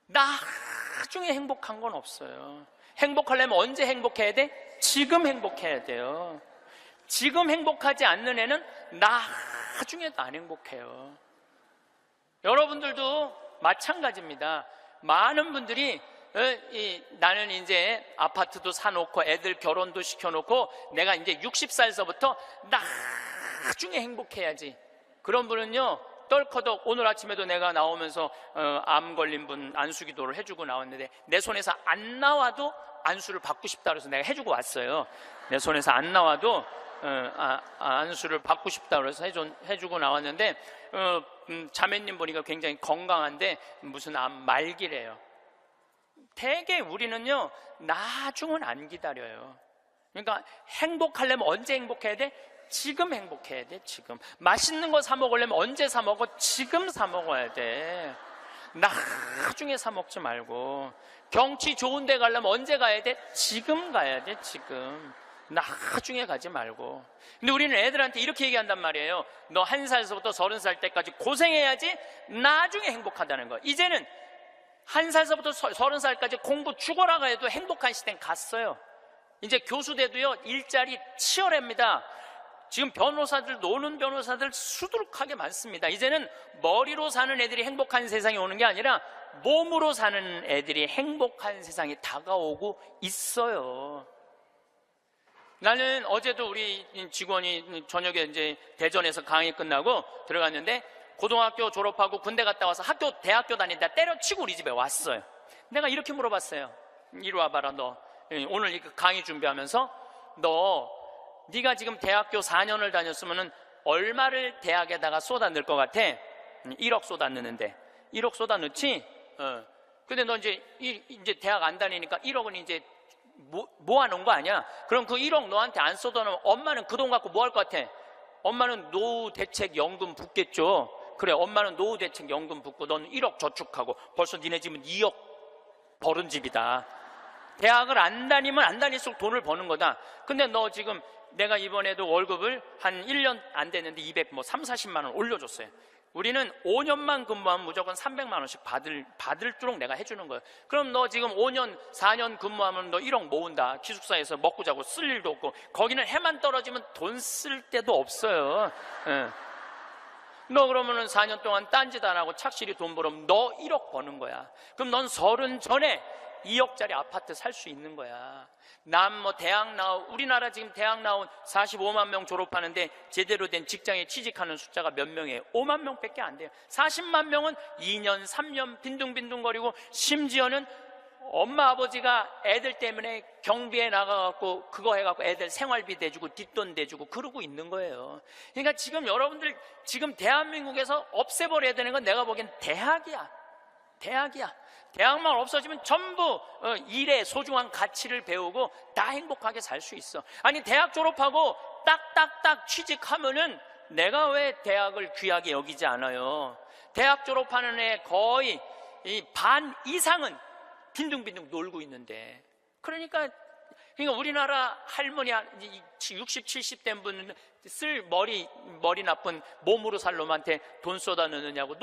나중에 행복한 건 없어요. 행복하려면 언제 행복해야 돼? 지금 행복해야 돼요. 지금 행복하지 않는 애는 나중에도 안 행복해요. 여러분들도 마찬가지입니다. 많은 분들이 나는 이제 아파트도 사놓고 애들 결혼도 시켜놓고 내가 이제 60살서부터 나중에 행복해야지. 그런 분은요, 떨커덕, 오늘 아침에도 내가 나오면서 암 걸린 분 안수기도를 해주고 나왔는데, 내 손에서 안 나와도 안수를 받고 싶다 그래서 내가 해주고 왔어요. 내 손에서 안 나와도 안수를 받고 싶다 그래서 해주고 나왔는데, 자매님 보니까 굉장히 건강한데 무슨 암 말기래요. 대개 우리는요, 나중은 안 기다려요. 그러니까 행복하려면 언제 행복해야 돼? 지금 행복해야 돼. 지금 맛있는 거 사 먹으려면 언제 사 먹어? 지금 사 먹어야 돼. 나중에 사 먹지 말고, 경치 좋은 데 가려면 언제 가야 돼? 지금 가야 돼, 지금. 나중에 가지 말고. 근데 우리는 애들한테 이렇게 얘기한단 말이에요. 너 1살서부터 30살 때까지 고생해야지 나중에 행복하다는 거. 이제는 1살서부터 30살까지 공부 죽어라 해도 행복한 시대는 갔어요. 이제 교수 돼도요, 일자리 치열합니다. 지금 변호사들, 노는 변호사들 수두룩하게 많습니다. 이제는 머리로 사는 애들이 행복한 세상이 오는 게 아니라 몸으로 사는 애들이 행복한 세상이 다가오고 있어요. 나는 어제도 우리 직원이 저녁에 이제 대전에서 강의 끝나고 들어갔는데, 고등학교 졸업하고 군대 갔다 와서 대학교 다니다 때려치고 우리 집에 왔어요. 내가 이렇게 물어봤어요. 이리 와봐라, 너. 오늘 이 강의 준비하면서 네가 지금 대학교 4년을 다녔으면은 얼마를 대학에다가 쏟아 넣을 것 같아? 1억 쏟아 넣는데. 1억 쏟아 넣지? 근데 너 이제 대학 안 다니니까 1억은 이제 모아놓은 거 아니야? 그럼 그 1억 너한테 안 쏟아놓으면 엄마는 그 돈 갖고 뭐 할 것 같아? 엄마는 노후대책연금 붓겠죠. 그래, 엄마는 노후대책연금 붓고 넌 1억 저축하고 벌써 니네 집은 2억 벌은 집이다. 대학을 안 다니면 안 다닐수록 돈을 버는 거다. 근데 너 지금 내가 이번에도 월급을 한 1년 안 됐는데 40만 원 올려줬어요. 우리는 5년만 근무하면 무조건 300만 원씩 받을도록 내가 해주는 거예요. 그럼 너 지금 5년, 4년 근무하면 너 1억 모은다. 기숙사에서 먹고 자고 쓸 일도 없고, 거기는 해만 떨어지면 돈 쓸 데도 없어요. 너 그러면은 4년 동안 딴짓 안 하고 착실히 돈 벌으면 너 1억 버는 거야. 그럼 넌 30 전에 2억짜리 아파트 살 수 있는 거야. 우리나라 지금 대학 나온 45만 명 졸업하는데 제대로 된 직장에 취직하는 숫자가 몇 명이에요? 5만 명밖에 안 돼요. 40만 명은 2년, 3년 빈둥빈둥거리고, 심지어는 엄마 아버지가 애들 때문에 경비에 나가갖고 그거 해갖고 애들 생활비 대주고 뒷돈 대주고 그러고 있는 거예요. 그러니까 지금 여러분들 지금 대한민국에서 없애버려야 되는 건 내가 보기엔 대학이야. 대학만 없어지면 전부 일의 소중한 가치를 배우고 다 행복하게 살 수 있어. 아니, 대학 졸업하고 딱딱딱 취직하면은 내가 왜 대학을 귀하게 여기지 않아요? 대학 졸업하는 애 거의 반 이상은 빈둥빈둥 놀고 있는데. 그러니까 우리나라 할머니 60, 70 된 분은 쓸 머리 나쁜 몸으로 살 놈한테 돈 쏟아 넣느냐고.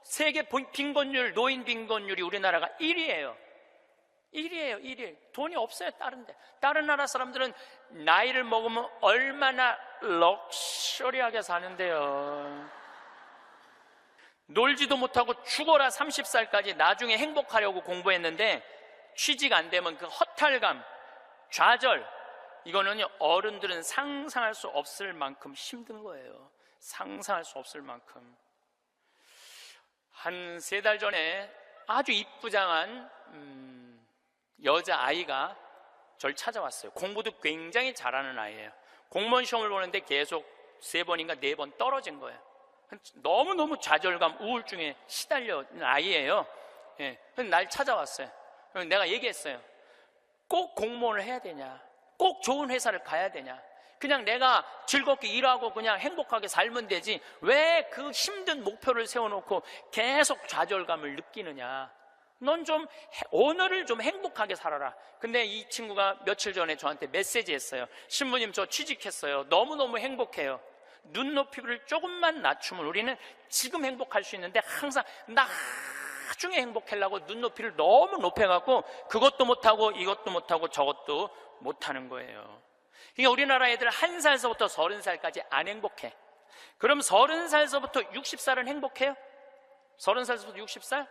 세계 빈곤율, 노인 빈곤율이 우리나라가 1위예요. 1위. 돈이 없어요, 다른 나라 사람들은 나이를 먹으면 얼마나 럭셔리하게 사는데요. 놀지도 못하고 죽어라 30살까지 나중에 행복하려고 공부했는데 취직 안 되면 그 허탈감, 좌절, 이거는요, 어른들은 상상할 수 없을 만큼 힘든 거예요. 상상할 수 없을 만큼. 한 3달 전에 아주 이쁘장한 여자아이가 절 찾아왔어요. 공부도 굉장히 잘하는 아이예요. 공무원 시험을 보는데 계속 3번인가 4번 떨어진 거예요. 너무너무 좌절감, 우울증에 시달려있는 아이예요. 날 찾아왔어요. 내가 얘기했어요. 꼭 공무원을 해야 되냐? 꼭 좋은 회사를 가야 되냐? 그냥 내가 즐겁게 일하고 그냥 행복하게 살면 되지 왜 그 힘든 목표를 세워놓고 계속 좌절감을 느끼느냐? 넌 좀 오늘을 좀 행복하게 살아라. 근데 이 친구가 며칠 전에 저한테 메시지 했어요. 신부님, 저 취직했어요. 너무너무 행복해요. 눈높이를 조금만 낮추면 우리는 지금 행복할 수 있는데 항상 나중에 행복하려고 눈높이를 너무 높여갖고 그것도 못하고 이것도 못하고 저것도 못하는 거예요. 그러니까 우리나라 애들 1살서부터 30살까지 안 행복해. 그럼 30살서부터 60살은 행복해요? 30살서부터 60살?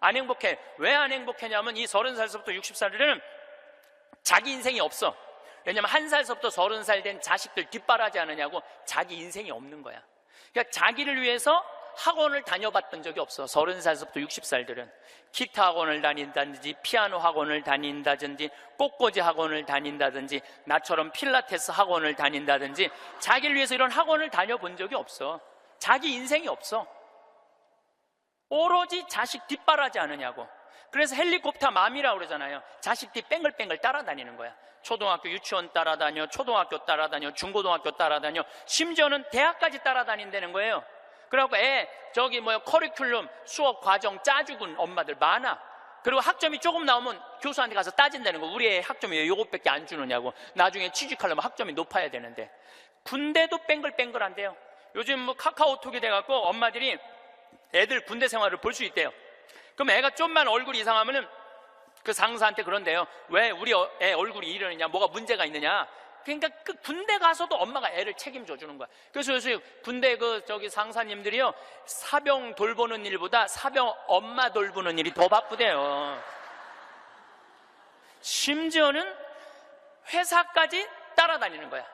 안 행복해. 왜 안 행복하냐면 이 30살서부터 60살들은 자기 인생이 없어. 왜냐면 1살서부터 30살 된 자식들 뒷바라지 않으냐고 자기 인생이 없는 거야. 그러니까 자기를 위해서 학원을 다녀봤던 적이 없어. 30살서부터 60살들은 기타 학원을 다닌다든지 피아노 학원을 다닌다든지 꽃꽂이 학원을 다닌다든지 나처럼 필라테스 학원을 다닌다든지 자기를 위해서 이런 학원을 다녀본 적이 없어. 자기 인생이 없어. 오로지 자식 뒷바라지 않으냐고. 그래서 헬리콥터 맘이라고 그러잖아요. 자식 뒤 뺑글뺑글 따라다니는 거야. 초등학교 유치원 따라다녀, 초등학교 따라다녀, 중고등학교 따라다녀, 심지어는 대학까지 따라다닌다는 거예요. 그래갖고 저기 커리큘럼 수업 과정 짜주군 엄마들 많아. 그리고 학점이 조금 나오면 교수한테 가서 따진다는 거. 우리 애 학점이 왜 요것밖에 안 주느냐고. 나중에 취직하려면 학점이 높아야 되는데. 군대도 뺑글뺑글한데요. 요즘 카카오톡이 돼갖고 엄마들이 애들 군대 생활을 볼 수 있대요. 그럼 애가 좀만 얼굴이 이상하면은 그 상사한테 그런대요. 왜 우리 애 얼굴이 이러느냐, 뭐가 문제가 있느냐. 그러니까 그 군대 가서도 엄마가 애를 책임져 주는 거야. 그래서 요새 군대 저기 상사님들이요, 사병 돌보는 일보다 사병 엄마 돌보는 일이 더 바쁘대요. 심지어는 회사까지 따라다니는 거야.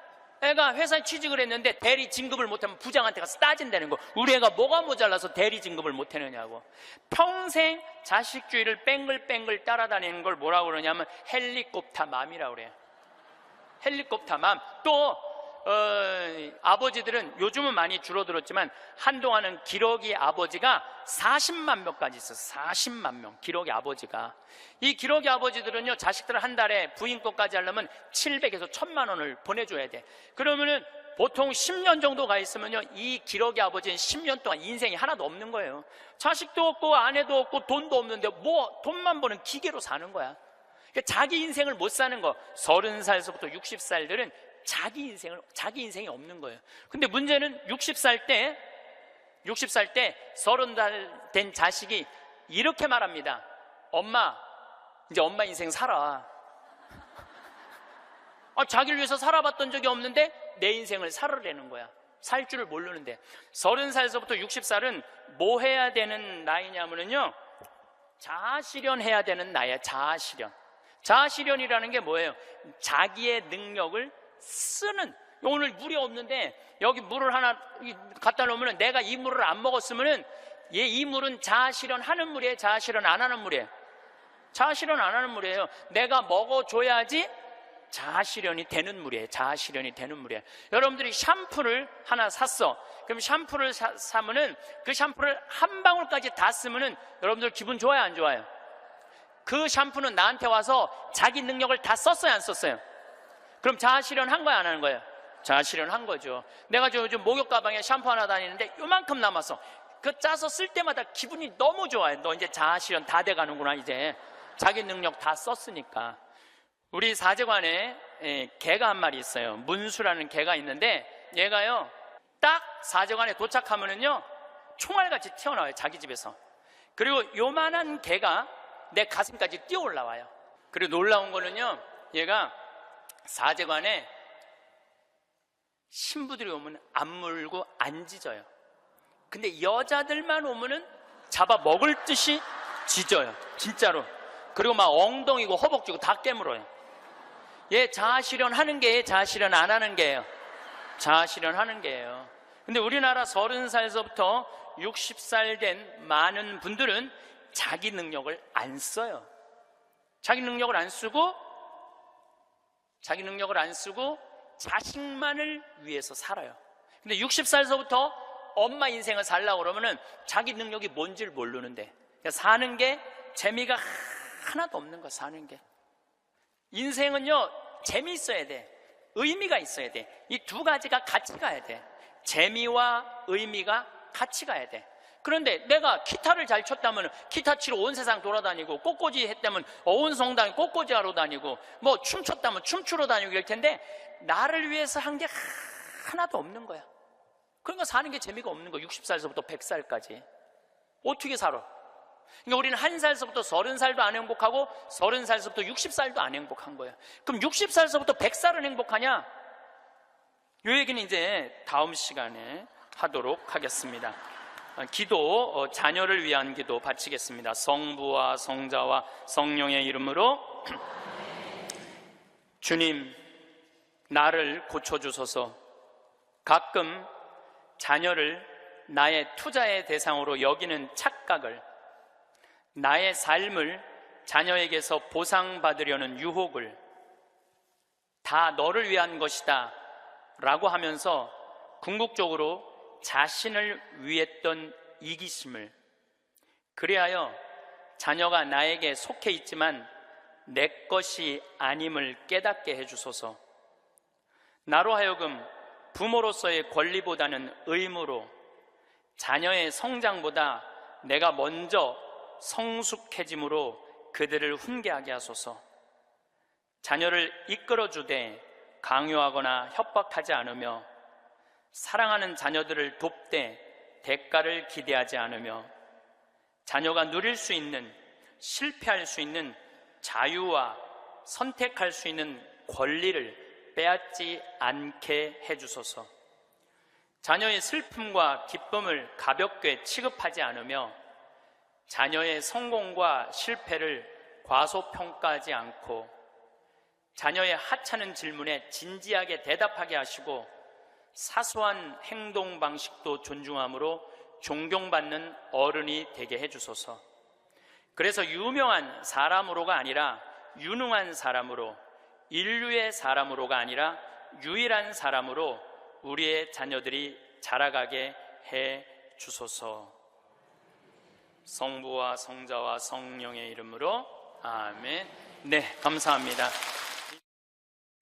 애가 회사에 취직을 했는데 대리 진급을 못하면 부장한테 가서 따진다는 거. 우리 애가 뭐가 모자라서 대리 진급을 못했느냐고. 평생 자식주의를 뺑글뺑글 따라다니는 걸 뭐라고 그러냐면 헬리콥터 맘이라고 그래요. 헬리콥터 맘. 또 아버지들은 요즘은 많이 줄어들었지만 한동안은 기러기 아버지가 40만 명까지 있었어요. 40만 명 기러기 아버지가. 이 기러기 아버지들은요, 자식들을 한 달에 부인 것까지 하려면 700에서 1000만 원을 보내줘야 돼. 그러면은 보통 10년 정도 가 있으면요, 이 기러기 아버지는 10년 동안 인생이 하나도 없는 거예요. 자식도 없고 아내도 없고 돈도 없는데 돈만 버는 기계로 사는 거야. 그러니까 자기 인생을 못 사는 거. 30살서부터 60살들은 자기 인생이 없는 거예요. 근데 문제는 60살 때 30살 된 자식이 이렇게 말합니다. 엄마, 이제 엄마 인생 살아. 자기를 위해서 살아봤던 적이 없는데 내 인생을 살으라는 거야. 살 줄을 모르는데. 30살서부터 60살은 뭐 해야 되는 나이냐면요, 자아실현해야 되는 나이야. 자아실현이라는 게 뭐예요? 자기의 능력을 쓰는. 오늘 물이 없는데 여기 물을 하나 갖다 놓으면 내가 이 물을 안 먹었으면 이 물은 자아실현하는 물이에요? 자아실현 안 하는 물이에요? 자아실현 안 하는 물이에요. 내가 먹어줘야지 자아실현이 되는 물이에요. 자아실현이 되는 물이에요. 여러분들이 샴푸를 하나 샀어. 그럼 샴푸를 사면은 그 샴푸를 한 방울까지 다 쓰면은 여러분들 기분 좋아요, 안 좋아요? 그 샴푸는 나한테 와서 자기 능력을 다 썼어요, 안 썼어요? 그럼 자아실현 한 거야, 안 하는 거예요? 자아실현 한 거죠. 내가 요즘 목욕 가방에 샴푸 하나 다니는데 요만큼 남았어. 그 짜서 쓸 때마다 기분이 너무 좋아요. 너 이제 자아실현 다 돼가는구나. 이제 자기 능력 다 썼으니까. 우리 사제관에 개가 한 마리 있어요. 문수라는 개가 있는데 얘가요, 딱 사제관에 도착하면은요, 총알같이 튀어나와요, 자기 집에서. 그리고 요만한 개가 내 가슴까지 뛰어 올라와요. 그리고 놀라운 거는요, 얘가 사제관에 신부들이 오면 안 물고 안 짖어요. 근데 여자들만 오면은 잡아 먹을 듯이 짖어요, 진짜로. 그리고 막 엉덩이고 허벅지고 다 깨물어요. 얘 자아실현 하는 게예요, 자아실현 안 하는 게예요? 자아실현 하는 게예요. 근데 우리나라 30살서부터 60살 된 많은 분들은 자기 능력을 안 써요. 자기 능력을 안 쓰고 자식만을 위해서 살아요. 근데 60살서부터 엄마 인생을 살려고 그러면은 자기 능력이 뭔지를 모르는데, 그러니까 사는 게 재미가 하나도 없는 거야. 사는 게. 인생은요, 재미있어야 돼. 의미가 있어야 돼. 이 두 가지가 같이 가야 돼. 재미와 의미가 같이 가야 돼. 그런데 내가 기타를 잘 쳤다면 기타 치러 온 세상 돌아다니고, 꽃꽂이 했다면 온 성당에 꽃꽂이 하러 다니고, 뭐 춤췄다면 춤추러 다니고 이럴 텐데 나를 위해서 한 게 하나도 없는 거야. 그러니까 사는 게 재미가 없는 거야. 60살서부터 100살까지 어떻게 살아? 그러니까 우리는 1살서부터 30살도 안 행복하고 30살서부터 60살도 안 행복한 거예요. 그럼 60살서부터 100살은 행복하냐? 이 얘기는 이제 다음 시간에 하도록 하겠습니다. 기도, 자녀를 위한 기도 바치겠습니다. 성부와 성자와 성령의 이름으로. 주님, 나를 고쳐주소서. 가끔 자녀를 나의 투자의 대상으로 여기는 착각을, 나의 삶을 자녀에게서 보상받으려는 유혹을, 다 너를 위한 것이다 라고 하면서 궁극적으로 자신을 위했던 이기심을, 그리하여 자녀가 나에게 속해 있지만 내 것이 아님을 깨닫게 해주소서. 나로 하여금 부모로서의 권리보다는 의무로 자녀의 성장보다 내가 먼저 성숙해짐으로 그들을 훈계하게 하소서. 자녀를 이끌어주되 강요하거나 협박하지 않으며 사랑하는 자녀들을 돕되 대가를 기대하지 않으며 자녀가 누릴 수 있는, 실패할 수 있는 자유와 선택할 수 있는 권리를 빼앗지 않게 해주소서. 자녀의 슬픔과 기쁨을 가볍게 취급하지 않으며 자녀의 성공과 실패를 과소평가하지 않고 자녀의 하찮은 질문에 진지하게 대답하게 하시고 사소한 행동 방식도 존중함으로 존경받는 어른이 되게 해주소서. 그래서 유명한 사람으로가 아니라 유능한 사람으로, 인류의 사람으로가 아니라 유일한 사람으로 우리의 자녀들이 자라가게 해 주소서. 성부와 성자와 성령의 이름으로 아멘. 네, 감사합니다.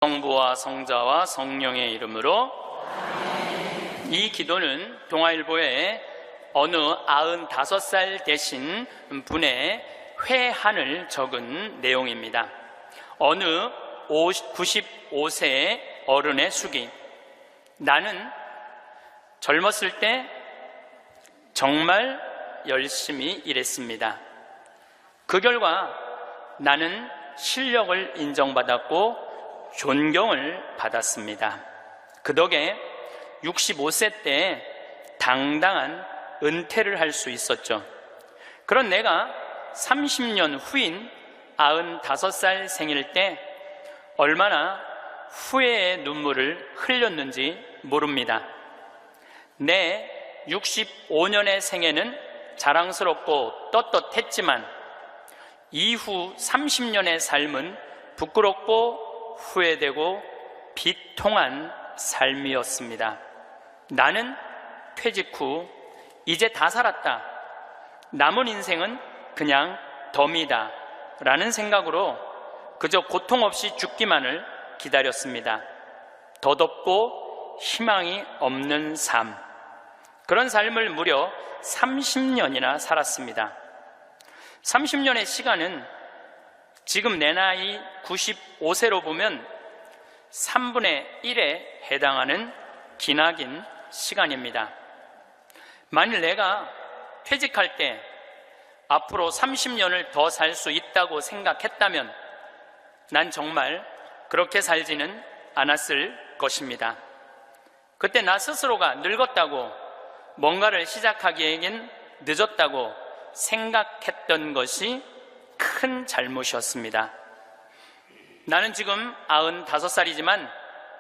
성부와 성자와 성령의 이름으로 아멘. 이 기도는 동아일보에 어느 95살 되신 분의 회한을 적은 내용입니다. 어느 95세의 어른의 수기. 나는 젊었을 때 정말 열심히 일했습니다. 그 결과 나는 실력을 인정받았고 존경을 받았습니다. 그 덕에 65세 때 당당한 은퇴를 할 수 있었죠. 그런 내가 30년 후인 95살 생일 때 얼마나 후회의 눈물을 흘렸는지 모릅니다. 내 65년의 생애는 자랑스럽고 떳떳했지만 이후 30년의 삶은 부끄럽고 후회되고 비통한 삶이었습니다. 나는 퇴직 후 이제 다 살았다, 남은 인생은 그냥 덤이다 라는 생각으로 그저 고통 없이 죽기만을 기다렸습니다. 덧없고 희망이 없는 삶, 그런 삶을 무려 30년이나 살았습니다. 30년의 시간은 지금 내 나이 95세로 보면 3분의 1에 해당하는 기나긴 시간입니다. 만일 내가 퇴직할 때 앞으로 30년을 더 살 수 있다고 생각했다면 난 정말 그렇게 살지는 않았을 것입니다. 그때 나 스스로가 늙었다고, 뭔가를 시작하기에는 늦었다고 생각했던 것이 큰 잘못이었습니다. 나는 지금 95살이지만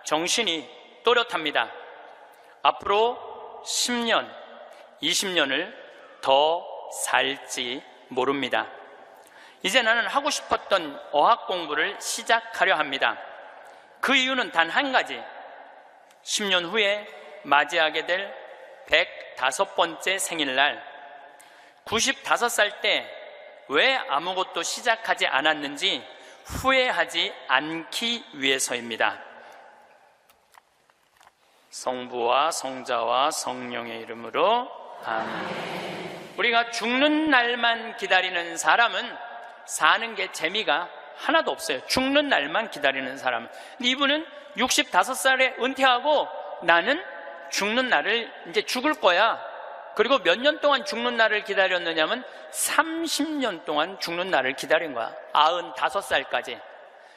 정신이 또렷합니다. 앞으로 10년, 20년을 더 살지 모릅니다. 이제 나는 하고 싶었던 어학 공부를 시작하려 합니다. 그 이유는 단 한 가지, 10년 후에 맞이하게 될 105번째 생일날 95살 때 왜 아무것도 시작하지 않았는지 후회하지 않기 위해서입니다. 성부와 성자와 성령의 이름으로 아멘. 우리가 죽는 날만 기다리는 사람은 사는 게 재미가 하나도 없어요. 죽는 날만 기다리는 사람은. 근데 이분은 65살에 은퇴하고 나는 죽는 날을 이제 죽을 거야. 그리고 몇 년 동안 죽는 날을 기다렸느냐면 30년 동안 죽는 날을 기다린 거야. 95살까지.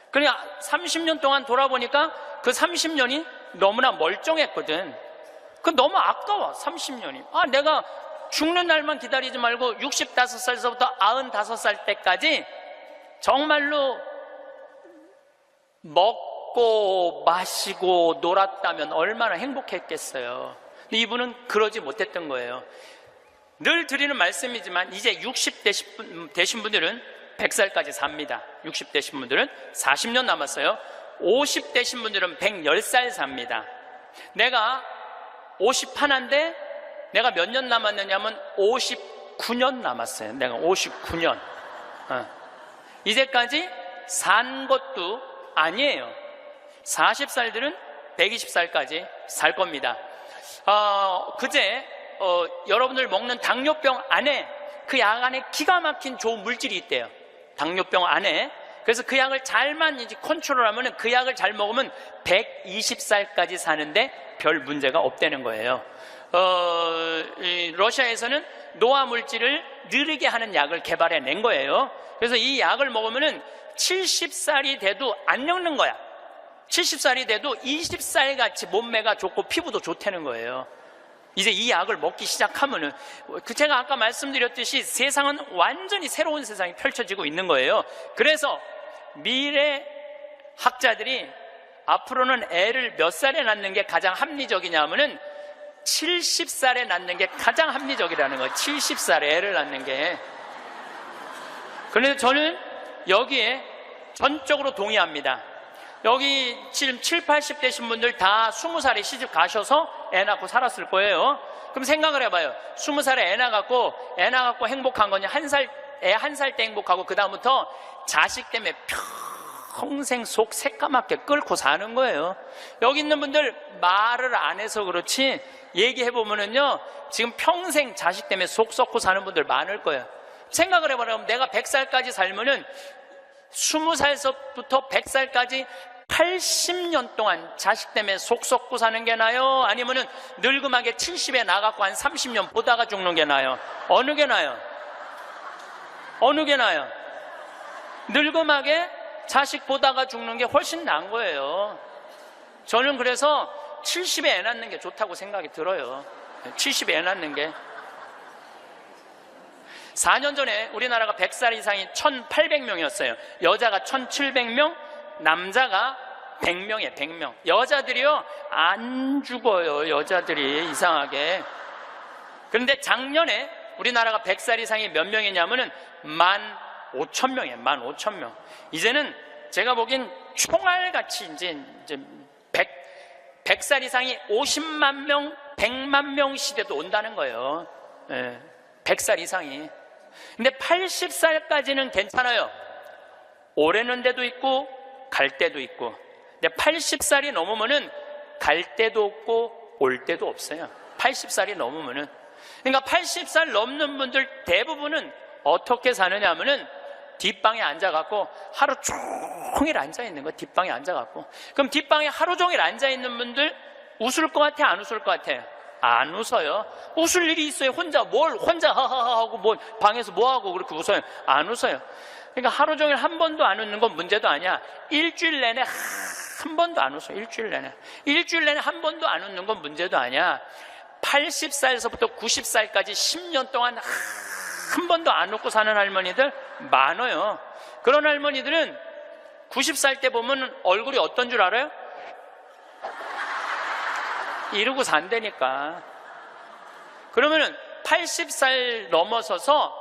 그러니까 30년 동안 돌아보니까 그 30년이 너무나 멀쩡했거든. 그 너무 아까워, 30년이. 내가 죽는 날만 기다리지 말고 65살서부터 95살 때까지 정말로 먹고 마시고 놀았다면 얼마나 행복했겠어요. 근데 이분은 그러지 못했던 거예요. 늘 드리는 말씀이지만 이제 60 되신 분들은 100살까지 삽니다. 60 되신 분들은 40년 남았어요. 50 되신 분들은 110살 삽니다. 내가 51인데 내가 몇 년 남았느냐면 59년 남았어요. 내가 59년. 이제까지 산 것도 아니에요. 40살들은 120살까지 살 겁니다. 그제 여러분들 먹는 당뇨병 안에, 그 약 안에 기가 막힌 좋은 물질이 있대요. 당뇨병 안에. 그래서 그 약을 잘만 이제 컨트롤하면, 그 약을 잘 먹으면 120살까지 사는데 별 문제가 없다는 거예요. 러시아에서는 노화 물질을 느리게 하는 약을 개발해낸 거예요. 그래서 이 약을 먹으면은 70살이 돼도 안 늙는 거야. 70살이 돼도 20살 같이 몸매가 좋고 피부도 좋다는 거예요. 이제 이 약을 먹기 시작하면은, 제가 아까 말씀드렸듯이 세상은 완전히 새로운 세상이 펼쳐지고 있는 거예요. 그래서 미래 학자들이 앞으로는 애를 몇 살에 낳는 게 가장 합리적이냐면은 70살에 낳는 게 가장 합리적이라는 거예요. 70살에 애를 낳는 게. 그런데 저는 여기에 전적으로 동의합니다. 여기 지금 70, 80대신 분들 다 20살에 시집 가셔서 애 낳고 살았을 거예요. 그럼 생각을 해봐요. 20살에 애 낳고 행복한 거냐? 애 한 살 때 행복하고, 그 다음부터 자식 때문에 평생 속 새까맣게 끓고 사는 거예요. 여기 있는 분들 말을 안 해서 그렇지, 얘기해보면은요, 지금 평생 자식 때문에 속 썩고 사는 분들 많을 거예요. 생각을 해봐요. 내가 100살까지 살면은 20살부터 100살까지 80년 동안 자식 때문에 속 썩고 사는 게 나아요? 아니면은 늙음하게 70에 나가고 한 30년 보다가 죽는 게 나아요? 어느 게 나아요? 어느 게 나아요? 늙음하게 자식 보다가 죽는 게 훨씬 나은 거예요. 저는 그래서 70에 애 낳는 게 좋다고 생각이 들어요. 70에 애 낳는 게. 4년 전에 우리나라가 100살 이상이 1,800명이었어요. 여자가 1,700명, 남자가 100명이에요. 100명. 여자들이요, 안 죽어요. 여자들이 이상하게. 그런데 작년에 우리나라가 100살 이상이 몇 명이냐면은 15,000명이에요. 15,000명. 이제는 제가 보기엔 총알같이 이제 100살 이상이 50만 명, 100만 명 시대도 온다는 거예요. 100살 이상이. 근데 80살까지는 괜찮아요. 오래는 데도 있고 갈 때도 있고. 근데 80살이 넘으면은 갈 데도 없고 올 데도 없어요. 80살이 넘으면은. 그러니까 80살 넘는 분들 대부분은 어떻게 사느냐 하면은 뒷방에 앉아갖고 하루 종일 앉아있는 거. 뒷방에 앉아갖고. 그럼 뒷방에 하루 종일 앉아있는 분들 웃을 것 같아? 안 웃을 것 같아? 안 웃어요. 웃을 일이 있어요. 혼자 하하하 하고 방에서 뭐하고 그렇게 웃어요? 안 웃어요. 그러니까 하루 종일 한 번도 안 웃는 건 문제도 아니야. 일주일 내내 한 번도 안 웃어. 일주일 내내 한 번도 안 웃는 건 문제도 아니야. 80살에서부터 90살까지 10년 동안 한 번도 안 웃고 사는 할머니들 많아요. 그런 할머니들은 90살 때 보면 얼굴이 어떤 줄 알아요? 이러고 산다니까. 그러면은 80살 넘어서서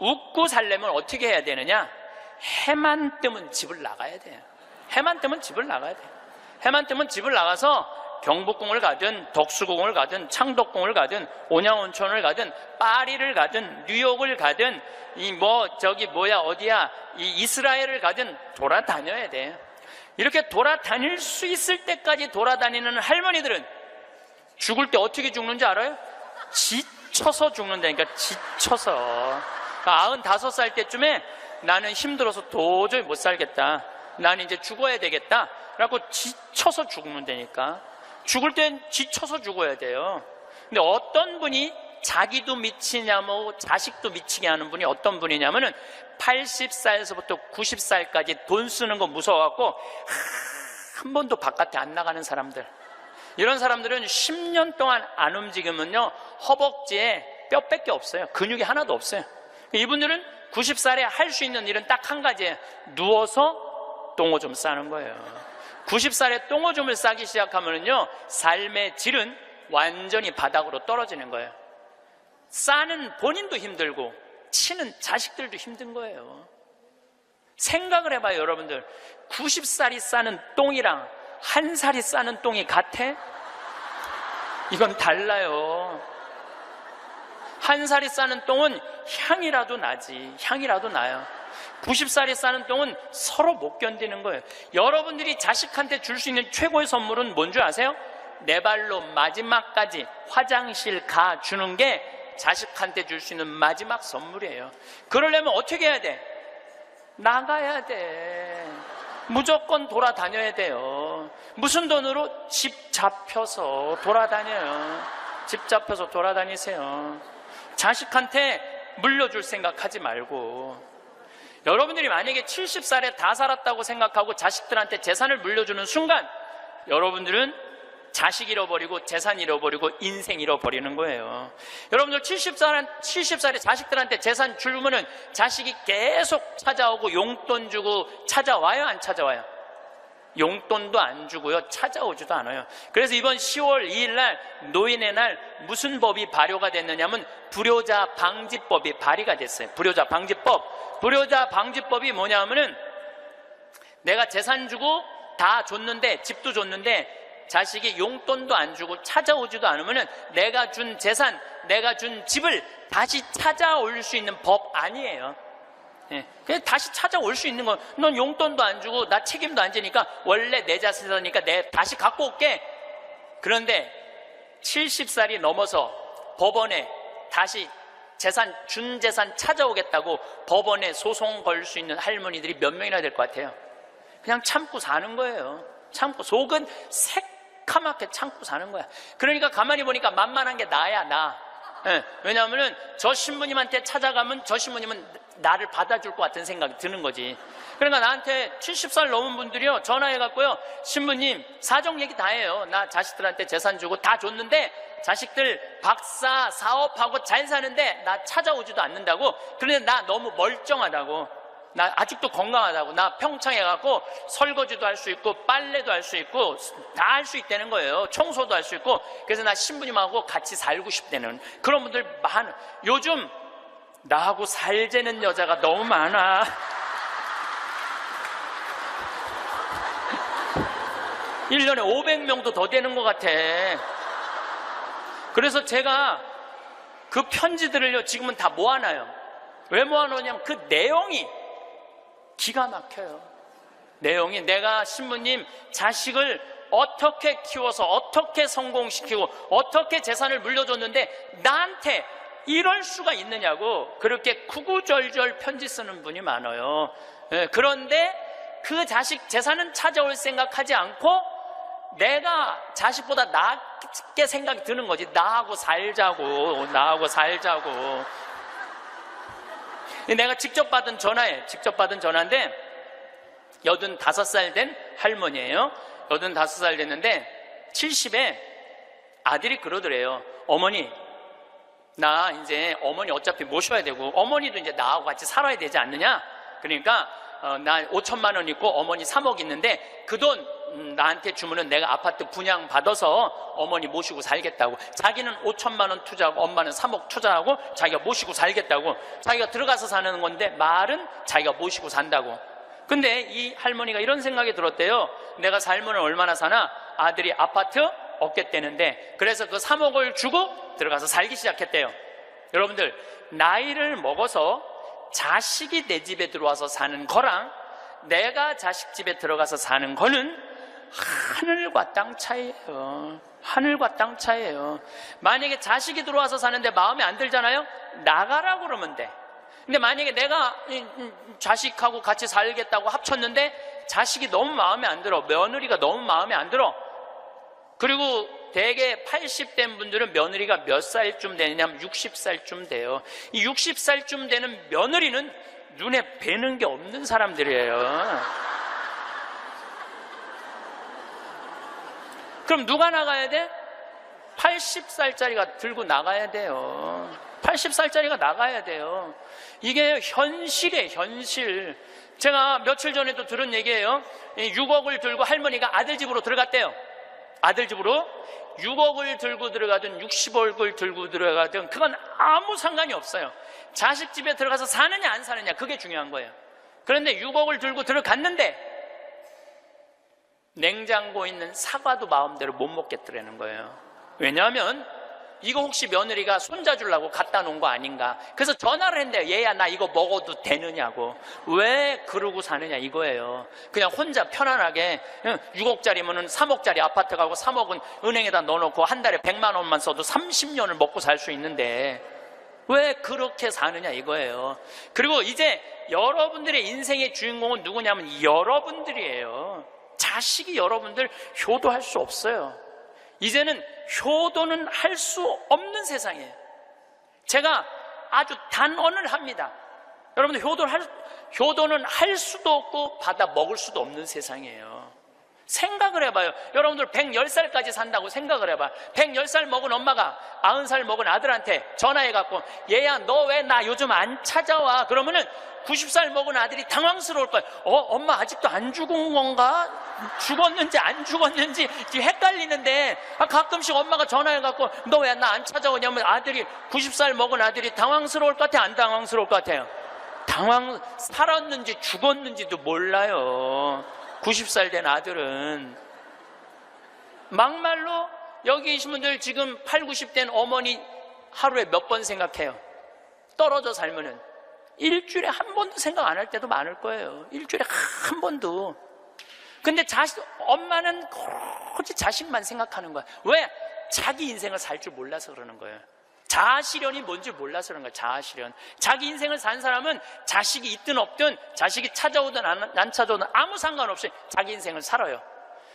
웃고 살려면 어떻게 해야 되느냐? 해만 뜨면 집을 나가야 돼요. 해만 뜨면 집을 나가야 돼요. 해만 뜨면 집을 나가서 경복궁을 가든 덕수궁을 가든 창덕궁을 가든 온양온천을 가든 파리를 가든 뉴욕을 가든 어디야 이스라엘을 가든 돌아다녀야 돼. 이렇게 돌아다닐 수 있을 때까지 돌아다니는 할머니들은 죽을 때 어떻게 죽는지 알아요? 지쳐서 죽는다니까. 지쳐서. 95살 때쯤에 나는 힘들어서 도저히 못 살겠다, 나는 이제 죽어야 되겠다 라고 지쳐서 죽는다니까. 죽을 땐 지쳐서 죽어야 돼요. 근데 어떤 분이 자기도 미치냐 자식도 미치게 하는 분이 어떤 분이냐면은 80살에서부터 90살까지 돈 쓰는 거 무서워갖고 한 번도 바깥에 안 나가는 사람들. 이런 사람들은 10년 동안 안 움직이면요 허벅지에 뼈밖에 없어요. 근육이 하나도 없어요. 이분들은 90살에 할 수 있는 일은 딱 한 가지예요. 누워서 똥오줌 싸는 거예요. 90살에 똥오줌을 싸기 시작하면요 삶의 질은 완전히 바닥으로 떨어지는 거예요. 싸는 본인도 힘들고 치는 자식들도 힘든 거예요. 생각을 해봐요. 여러분들 90살이 싸는 똥이랑 1살이 싸는 똥이 같아? 이건 달라요. 1살이 싸는 똥은 향이라도 나지. 향이라도 나요. 90살이 싸는 똥은 서로 못 견디는 거예요. 여러분들이 자식한테 줄 수 있는 최고의 선물은 뭔 줄 아세요? 내 발로 마지막까지 화장실 가주는 게 자식한테 줄 수 있는 마지막 선물이에요. 그러려면 어떻게 해야 돼? 나가야 돼. 무조건 돌아다녀야 돼요. 무슨 돈으로? 집 잡혀서 돌아다녀요. 집 잡혀서 돌아다니세요. 자식한테 물려줄 생각하지 말고. 여러분들이 만약에 70살에 다 살았다고 생각하고 자식들한테 재산을 물려주는 순간 여러분들은 자식 잃어버리고 재산 잃어버리고 인생 잃어버리는 거예요. 여러분들 70살에 자식들한테 재산 주면은 자식이 계속 찾아오고 용돈 주고 찾아와요, 안 찾아와요? 용돈도 안 주고요, 찾아오지도 않아요. 그래서 이번 10월 2일 날 노인의 날 무슨 법이 발효가 됐느냐면 불효자 방지법이 발의가 됐어요. 불효자 방지법. 불효자 방지법이 뭐냐면은 내가 재산 주고 다 줬는데, 집도 줬는데 자식이 용돈도 안 주고 찾아오지도 않으면은 내가 준 재산, 내가 준 집을 다시 찾아올 수 있는 법 아니에요. 예, 그냥 다시 찾아올 수 있는 건, 넌 용돈도 안 주고 나 책임도 안 지니까 원래 내 자산이니까 내 다시 갖고 올게. 그런데 70살이 넘어서 법원에 다시 준 재산 찾아오겠다고 법원에 소송 걸 수 있는 할머니들이 몇 명이나 될 것 같아요? 그냥 참고 사는 거예요. 참고, 속은 새카맣게 참고 사는 거야. 그러니까 가만히 보니까 만만한 게 나야, 나. 예, 왜냐하면 저 신부님한테 찾아가면 저 신부님은 나를 받아줄 것 같은 생각이 드는 거지. 그러니까 나한테 70살 넘은 분들이요, 전화해갖고요, 신부님 사정 얘기 다 해요. 나 자식들한테 재산 주고 다 줬는데 자식들 박사 사업하고 잘 사는데 나 찾아오지도 않는다고. 그런데 나 너무 멀쩡하다고, 나 아직도 건강하다고, 나 평창에 가고 설거지도 할 수 있고 빨래도 할 수 있고 다 할 수 있다는 거예요. 청소도 할 수 있고. 그래서 나 신부님하고 같이 살고 싶다는 그런 분들 많아. 요즘 나하고 살자는 여자가 너무 많아. (1년에) 500명도 더 되는 것 같아. 그래서 제가 그 편지들을요 지금은 다 모아놔요. 왜 모아놓냐면 그 내용이 기가 막혀요. 내용이, 내가 신부님 자식을 어떻게 키워서 어떻게 성공시키고 어떻게 재산을 물려줬는데 나한테 이럴 수가 있느냐고 그렇게 구구절절 편지 쓰는 분이 많아요. 그런데 그 자식 재산은 찾아올 생각하지 않고 내가 자식보다 낫게 생각이 드는 거지. 나하고 살자고. 내가 직접 받은 전화인데 85살 된 할머니예요. 85살 됐는데 70에 아들이 그러더래요. 어머니, 나 이제 어머니 어차피 모셔야 되고 어머니도 이제 나하고 같이 살아야 되지 않느냐. 그러니까 나 5천만 원 있고 어머니 3억 있는데 그 돈 나한테 주면은 내가 아파트 분양 받아서 어머니 모시고 살겠다고. 자기는 5천만 원 투자하고 엄마는 3억 투자하고 자기가 모시고 살겠다고. 자기가 들어가서 사는 건데 말은 자기가 모시고 산다고. 근데 이 할머니가 이런 생각이 들었대요. 내가 살면 얼마나 사나? 아들이 아파트 얻겠다는데, 그래서 그 3억을 주고 들어가서 살기 시작했대요. 여러분들, 나이를 먹어서 자식이 내 집에 들어와서 사는 거랑 내가 자식 집에 들어가서 사는 거는 하늘과 땅 차이예요. 하늘과 땅 차이예요. 만약에 자식이 들어와서 사는데 마음에 안 들잖아요? 나가라고 그러면 돼. 근데 만약에 내가 자식하고 같이 살겠다고 합쳤는데 자식이 너무 마음에 안 들어, 며느리가 너무 마음에 안 들어. 그리고 대개 80된 분들은 며느리가 몇 살쯤 되느냐면 60살쯤 돼요. 이 60살쯤 되는 며느리는 눈에 뵈는 게 없는 사람들이에요. 그럼 누가 나가야 돼? 80살짜리가 들고 나가야 돼요. 80살짜리가 나가야 돼요. 이게 현실이에요, 현실. 제가 며칠 전에도 들은 얘기예요. 6억을 들고 할머니가 아들 집으로 들어갔대요. 아들 집으로 6억을 들고 들어가든 60억을 들고 들어가든 그건 아무 상관이 없어요. 자식 집에 들어가서 사느냐 안 사느냐, 그게 중요한 거예요. 그런데 6억을 들고 들어갔는데 냉장고에 있는 사과도 마음대로 못 먹겠더라는 거예요. 왜냐하면 이거 혹시 며느리가 손자 주려고 갖다 놓은 거 아닌가. 그래서 전화를 했는데요. 얘야, 나 이거 먹어도 되느냐고. 왜 그러고 사느냐 이거예요. 그냥 혼자 편안하게 6억짜리면은 3억짜리 아파트 가고 3억은 은행에다 넣어놓고 한 달에 100만 원만 써도 30년을 먹고 살 수 있는데 왜 그렇게 사느냐 이거예요. 그리고 이제 여러분들의 인생의 주인공은 누구냐면 여러분들이에요. 자식이 여러분들 효도할 수 없어요. 이제는 효도는 할 수 없는 세상이에요. 제가 아주 단언을 합니다. 여러분들 효도는 할 수도 없고 받아 먹을 수도 없는 세상이에요. 생각을 해봐요. 여러분들 110살까지 산다고 생각을 해봐. 110살 먹은 엄마가 90살 먹은 아들한테 전화해갖고 얘야, 너 왜 나 요즘 안 찾아와? 그러면은 90살 먹은 아들이 당황스러울 거예요. 엄마 아직도 안 죽은 건가? 죽었는지 안 죽었는지 지금 헷갈리는데, 가끔씩 엄마가 전화해갖고 너 왜 나 안 찾아오냐면 아들이 90살 먹은 아들이 당황스러울 것 같아요? 안 당황스러울 것 같아요? 살았는지 죽었는지도 몰라요. 90살 된 아들은. 막말로 여기 계신 분들 지금 8, 90 된 어머니 하루에 몇 번 생각해요? 떨어져 살면은 일주일에 한 번도 생각 안 할 때도 많을 거예요. 일주일에 한 번도. 근데 엄마는 오직 자식만 생각하는 거야. 왜? 자기 인생을 살 줄 몰라서 그러는 거예요. 자아실현이 뭔지 몰라서 그런 거예요. 자아실현. 자기 인생을 산 사람은 자식이 있든 없든, 자식이 찾아오든 안 찾아오든 아무 상관없이 자기 인생을 살아요.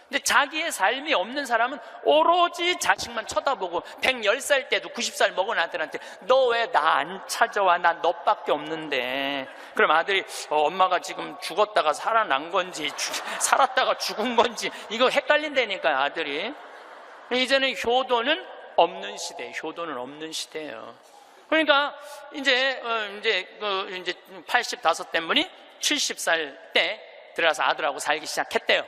근데 자기의 삶이 없는 사람은 오로지 자식만 쳐다보고 110살 때도 90살 먹은 아들한테 너 왜 나 안 찾아와? 나 너밖에 없는데. 그럼 아들이 엄마가 지금 죽었다가 살아난 건지 살았다가 죽은 건지 이거 헷갈린다니까요, 아들이. 이제는 효도는 없는 시대, 효도는 없는 시대예요. 그러니까 이제 85된 70살 때 들어가서 아들하고 살기 시작했대요.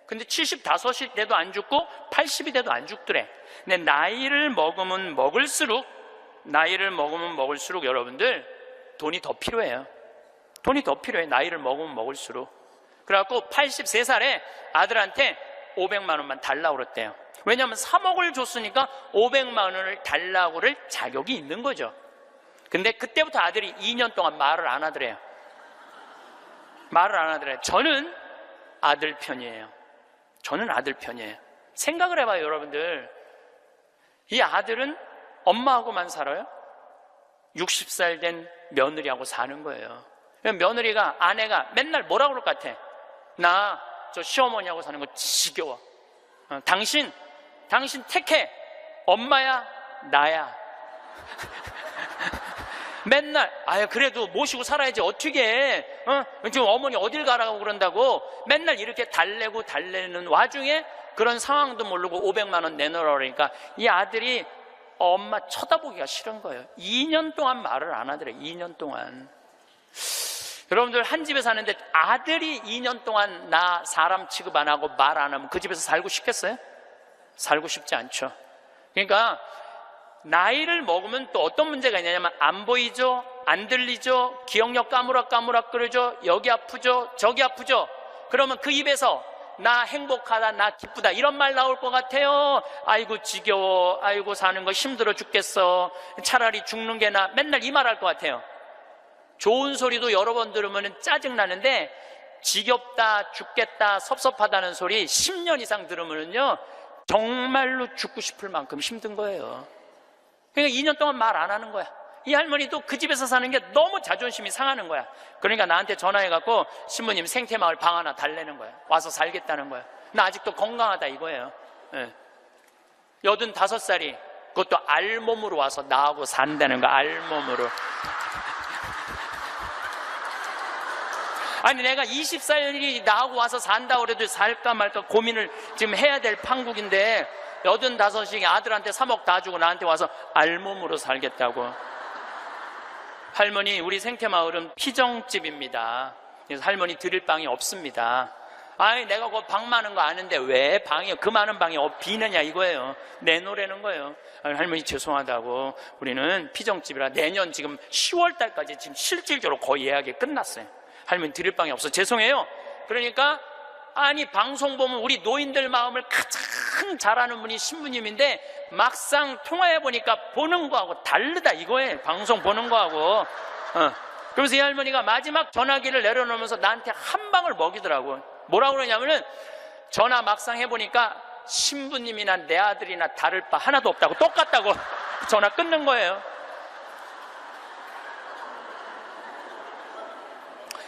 근데 75이 돼도 안 죽고 80이 돼도 안 죽더래. 근데 나이를 먹으면 먹을수록 여러분들 돈이 더 필요해요. 돈이 더 필요해. 나이를 먹으면 먹을수록. 그래갖고 83살에 아들한테 500만 원만 달라고 그랬대요. 왜냐하면 3억을 줬으니까 500만 원을 달라고 그럴 자격이 있는 거죠. 근데 그때부터 아들이 2년 동안 말을 안 하더래요. 저는 아들 편이에요. 생각을 해봐요, 여러분들. 이 아들은 엄마하고만 살아요? 60살 된 며느리하고 사는 거예요. 며느리가, 아내가 맨날 뭐라고 그럴 것 같아? 나 저 시어머니하고 사는 거 지겨워. 당신 택해. 엄마야, 나야. 맨날 그래도 모시고 살아야지 어떻게 해? 지금 어머니 어딜 가라고 그런다고 맨날 이렇게 달래는 와중에 그런 상황도 모르고 500만 원 내놓으라 그러니까 이 아들이 엄마 쳐다보기가 싫은 거예요. 2년 동안 말을 안 하더래. 2년 동안. 여러분들 한 집에 사는데 아들이 2년 동안 나 사람 취급 안 하고 말 안 하면 그 집에서 살고 싶겠어요? 살고 싶지 않죠. 그러니까 나이를 먹으면 또 어떤 문제가 있냐면 안 보이죠? 안 들리죠? 기억력 까무락까무락거리죠? 여기 아프죠? 저기 아프죠? 그러면 그 입에서 나 행복하다, 나 기쁘다 이런 말 나올 것 같아요? 아이고 지겨워, 아이고 사는 거 힘들어 죽겠어, 차라리 죽는 게 나, 맨날 이 말 할 것 같아요. 좋은 소리도 여러 번 들으면 짜증나는데 지겹다, 죽겠다, 섭섭하다는 소리 10년 이상 들으면요 정말로 죽고 싶을 만큼 힘든 거예요. 그러니까 2년 동안 말 안 하는 거야. 이 할머니도 그 집에서 사는 게 너무 자존심이 상하는 거야. 그러니까 나한테 전화해갖고 신부님 생태마을 방 하나 달래는 거야. 와서 살겠다는 거야. 나 아직도 건강하다 이거예요. 85살이 그것도 알몸으로 와서 나하고 산다는 거야. 알몸으로. 아니 내가 20살이 나하고 와서 산다고 그래도 살까 말까 고민을 지금 해야 될 판국인데 85이 아들한테 3억 다 주고 나한테 와서 알몸으로 살겠다고. 할머니 우리 생태마을은 피정집입니다. 그래서 할머니 드릴 방이 없습니다. 아니 내가 그 방 많은 거 아는데 왜 방이 그 많은 방이 비느냐 이거예요. 내놓으라는 거예요. 아니, 할머니 죄송하다고 우리는 피정집이라 내년 지금 10월 달까지 지금 실질적으로 거의 예약이 끝났어요. 할머니 드릴 방이 없어 죄송해요. 그러니까 아니 방송 보면 우리 노인들 마음을 가장 잘 아는 분이 신부님인데 막상 통화해 보니까 보는 거하고 다르다 이거예요. 방송 보는 거하고. 그러면서 이 할머니가 마지막 전화기를 내려놓으면서 나한테 한 방을 먹이더라고. 뭐라고 그러냐면은 전화 막상 해보니까 신부님이나 내 아들이나 다를 바 하나도 없다고, 똑같다고 전화 끊는 거예요.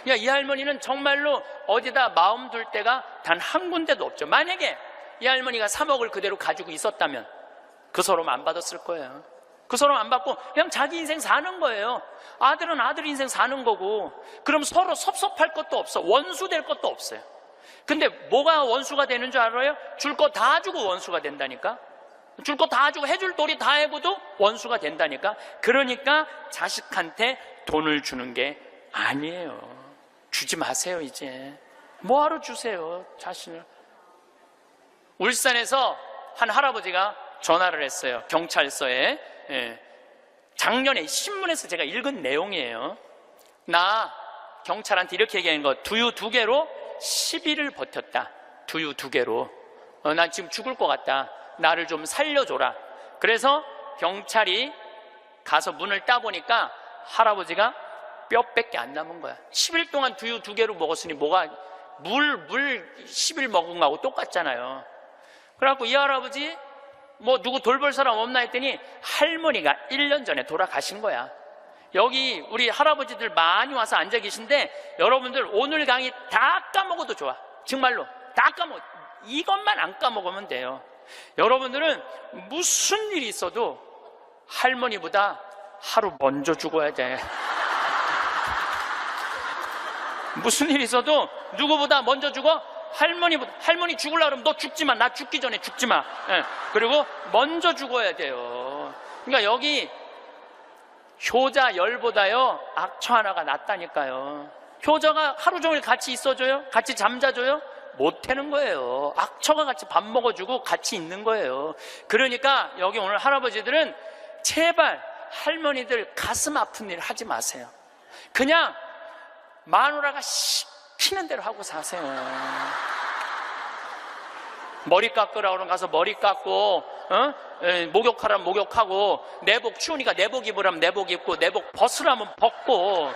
이 할머니는 정말로 어디다 마음 둘 데가 단 한 군데도 없죠. 만약에 이 할머니가 3억을 그대로 가지고 있었다면 그 서름 안 받았을 거예요. 그 서름 안 받고 그냥 자기 인생 사는 거예요. 아들은 아들 인생 사는 거고. 그럼 서로 섭섭할 것도 없어. 원수 될 것도 없어요. 근데 뭐가 원수가 되는 줄 알아요? 줄 거 다 주고 원수가 된다니까. 줄 거 다 주고 해줄 도리 다 해고도 원수가 된다니까. 그러니까 자식한테 돈을 주는 게 아니에요. 주지 마세요. 이제 뭐하러 주세요 자신을. 울산에서 한 할아버지가 전화를 했어요. 경찰서에. 작년에 신문에서 제가 읽은 내용이에요. 나 경찰한테 이렇게 얘기한 거, 두유 2개로 10일을 버텼다. 두유 2개로. 난 지금 죽을 것 같다. 나를 좀 살려줘라. 그래서 경찰이 가서 문을 따보니까 할아버지가 뼈밖에 안 남은 거야. 10일 동안 두유 2개로 먹었으니 뭐가 물 10일 먹은 거하고 똑같잖아요. 그래갖고 이 할아버지 뭐 누구 돌볼 사람 없나 했더니 할머니가 1년 전에 돌아가신 거야. 여기 우리 할아버지들 많이 와서 앉아 계신데 여러분들 오늘 강의 다 까먹어도 좋아. 정말로 다 까먹어. 이것만 안 까먹으면 돼요. 여러분들은 무슨 일이 있어도 할머니보다 하루 먼저 죽어야 돼. 무슨 일이 있어도 누구보다 먼저 죽어? 할머니 죽으려고 그러면 너 죽지 마. 나 죽기 전에 죽지 마. 그리고 먼저 죽어야 돼요. 그러니까 여기 효자 열보다요 악처 하나가 낫다니까요. 효자가 하루 종일 같이 있어줘요? 같이 잠자줘요? 못하는 거예요. 악처가 같이 밥 먹어주고 같이 있는 거예요. 그러니까 여기 오늘 할아버지들은 제발 할머니들 가슴 아픈 일 하지 마세요. 그냥 마누라가 시키는 대로 하고 사세요. 머리 깎으라 그러면 가서 머리 깎고, 목욕하라면 목욕하고, 내복 추우니까 내복 입으라면 내복 입고, 내복 벗으라면 벗고,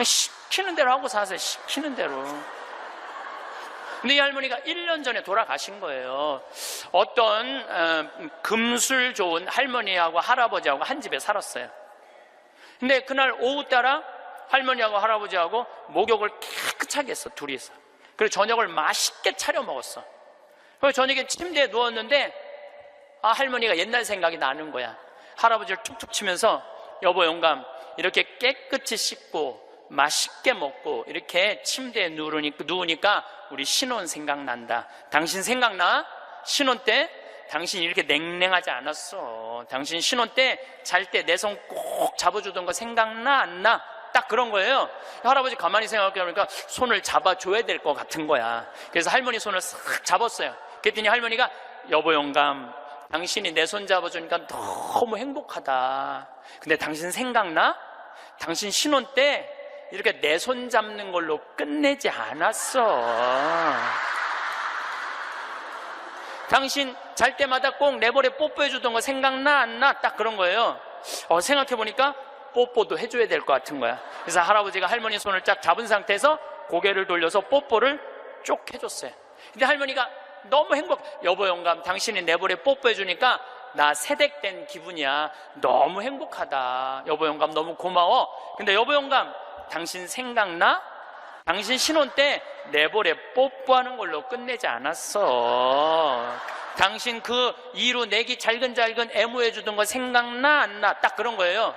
시키는 대로 하고 사세요. 시키는 대로. 근데 이 할머니가 1년 전에 돌아가신 거예요. 어떤 금술 좋은 할머니하고 할아버지하고 한 집에 살았어요. 근데 그날 오후 따라 할머니하고 할아버지하고 목욕을 깨끗하게 했어, 둘이서. 그리고 저녁을 맛있게 차려 먹었어. 그래서 저녁에 침대에 누웠는데 할머니가 옛날 생각이 나는 거야. 할아버지를 툭툭 치면서 여보 영감, 이렇게 깨끗이 씻고 맛있게 먹고 이렇게 침대에 누우니까 우리 신혼 생각난다. 당신 생각나? 신혼 때 당신 이렇게 냉랭하지 않았어. 당신 신혼 때 잘 때 내 손 꼭 잡아주던 거 생각나 안 나? 딱 그런 거예요. 할아버지 가만히 생각해보니까 손을 잡아줘야 될 것 같은 거야. 그래서 할머니 손을 싹 잡았어요. 그랬더니 할머니가 여보 영감, 당신이 내 손 잡아주니까 너무 행복하다. 근데 당신 생각나? 당신 신혼 때 이렇게 내 손 잡는 걸로 끝내지 않았어. 당신 잘 때마다 꼭 내 볼에 뽀뽀해주던 거 생각나 안 나? 딱 그런 거예요. 생각해보니까 뽀뽀도 해줘야 될 것 같은 거야. 그래서 할아버지가 할머니 손을 쫙 잡은 상태에서 고개를 돌려서 뽀뽀를 쭉 해줬어요. 근데 할머니가 너무 여보 영감, 당신이 내 볼에 뽀뽀해주니까 나 새댁된 기분이야. 너무 행복하다. 여보 영감 너무 고마워. 근데 여보 영감, 당신 생각나? 당신 신혼 때 내 볼에 뽀뽀하는 걸로 끝내지 않았어. 당신 그 이루 내기 잘근잘근 애무해주던 거 생각나 안 나? 딱 그런 거예요.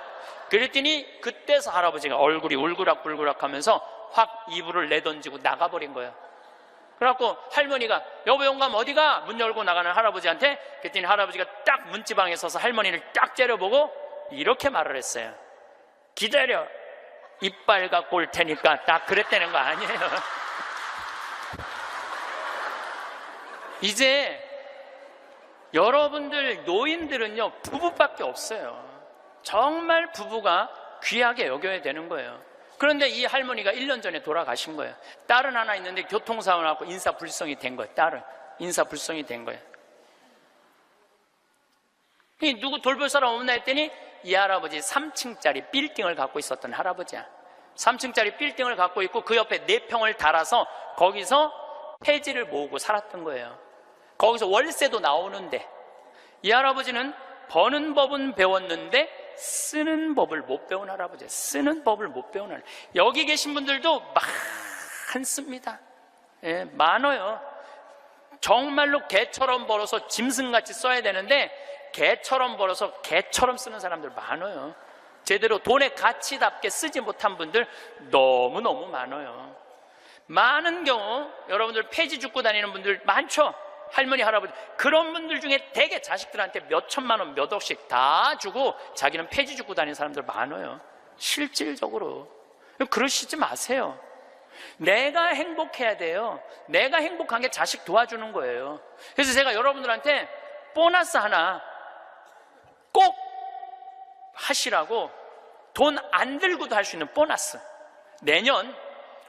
그랬더니 그때서 할아버지가 얼굴이 울그락불그락 하면서 확 이불을 내던지고 나가버린 거예요. 그래갖고 할머니가 여보 영감 어디가? 문 열고 나가는 할아버지한테. 그랬더니 할아버지가 딱 문지방에 서서 할머니를 딱 째려보고 이렇게 말을 했어요. 기다려, 이빨 갖고 올 테니까. 딱 그랬다는 거 아니에요. 이제 여러분들 노인들은요 부부밖에 없어요. 정말 부부가 귀하게 여겨야 되는 거예요. 그런데 이 할머니가 1년 전에 돌아가신 거예요. 딸은 하나 있는데 교통사고를 하고 인사불성이 된 거예요. 딸은 인사불성이 된 거예요. 누구 돌볼 사람 없나 했더니 이 할아버지 3층짜리 빌딩을 갖고 있었던 할아버지야. 3층짜리 빌딩을 갖고 있고 그 옆에 4평을 달아서 거기서 폐지를 모으고 살았던 거예요. 거기서 월세도 나오는데 이 할아버지는 버는 법은 배웠는데 쓰는 법을 못 배운 할아버지예요. 쓰는 법을 못 배운 할아버지. 여기 계신 분들도 많습니다. 예, 많아요. 정말로 개처럼 벌어서 짐승같이 써야 되는데 개처럼 벌어서 개처럼 쓰는 사람들 많아요. 제대로 돈의 가치답게 쓰지 못한 분들 너무너무 많아요. 많은 경우 여러분들 폐지 줍고 다니는 분들 많죠. 할머니, 할아버지. 그런 분들 중에 대개 자식들한테 몇 천만 원, 몇 억씩 다 주고 자기는 폐지 줍고 다니는 사람들 많아요. 실질적으로. 그러시지 마세요. 내가 행복해야 돼요. 내가 행복한 게 자식 도와주는 거예요. 그래서 제가 여러분들한테 보너스 하나 꼭 하시라고, 돈 안 들고도 할 수 있는 보너스. 내년,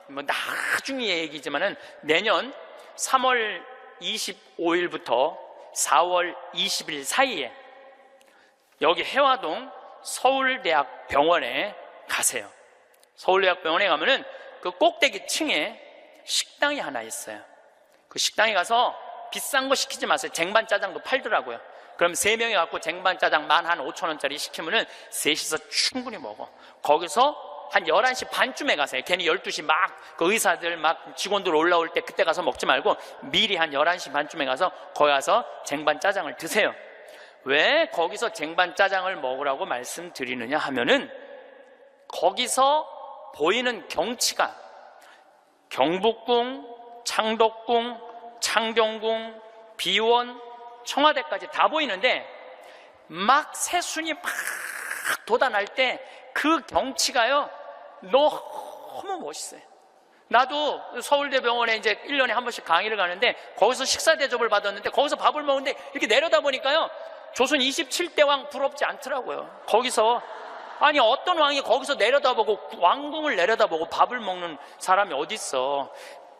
뭐 나중에 얘기지만은 내년 3월 25일부터 4월 20일 사이에 여기 해화동 서울대학병원에 가세요. 서울대학병원에 가면은 그 꼭대기 층에 식당이 하나 있어요. 그 식당에 가서 비싼 거 시키지 마세요. 쟁반짜장도 팔더라고요. 그럼 3명이 갖고 쟁반짜장 15,000원짜리 시키면은 셋이서 충분히 먹어. 거기서 한 11시 반쯤에 가세요. 괜히 12시 막 그 의사들 막 직원들 올라올 때 그때 가서 먹지 말고 미리 한 11시 반쯤에 가서 거기 가서 쟁반짜장을 드세요. 왜 거기서 쟁반짜장을 먹으라고 말씀드리느냐 하면은 거기서 보이는 경치가 경복궁, 창덕궁, 창경궁, 비원, 청와대까지 다 보이는데 막 새순이 막 돋아날 때 그 경치가요 너무 멋있어요. 나도 서울대병원에 이제 1년에 한 번씩 강의를 가는데 거기서 식사 대접을 받았는데 거기서 밥을 먹는데 이렇게 내려다 보니까요 조선 27대 왕 부럽지 않더라고요. 거기서 아니 어떤 왕이 거기서 내려다보고 왕궁을 내려다보고 밥을 먹는 사람이 어디 있어.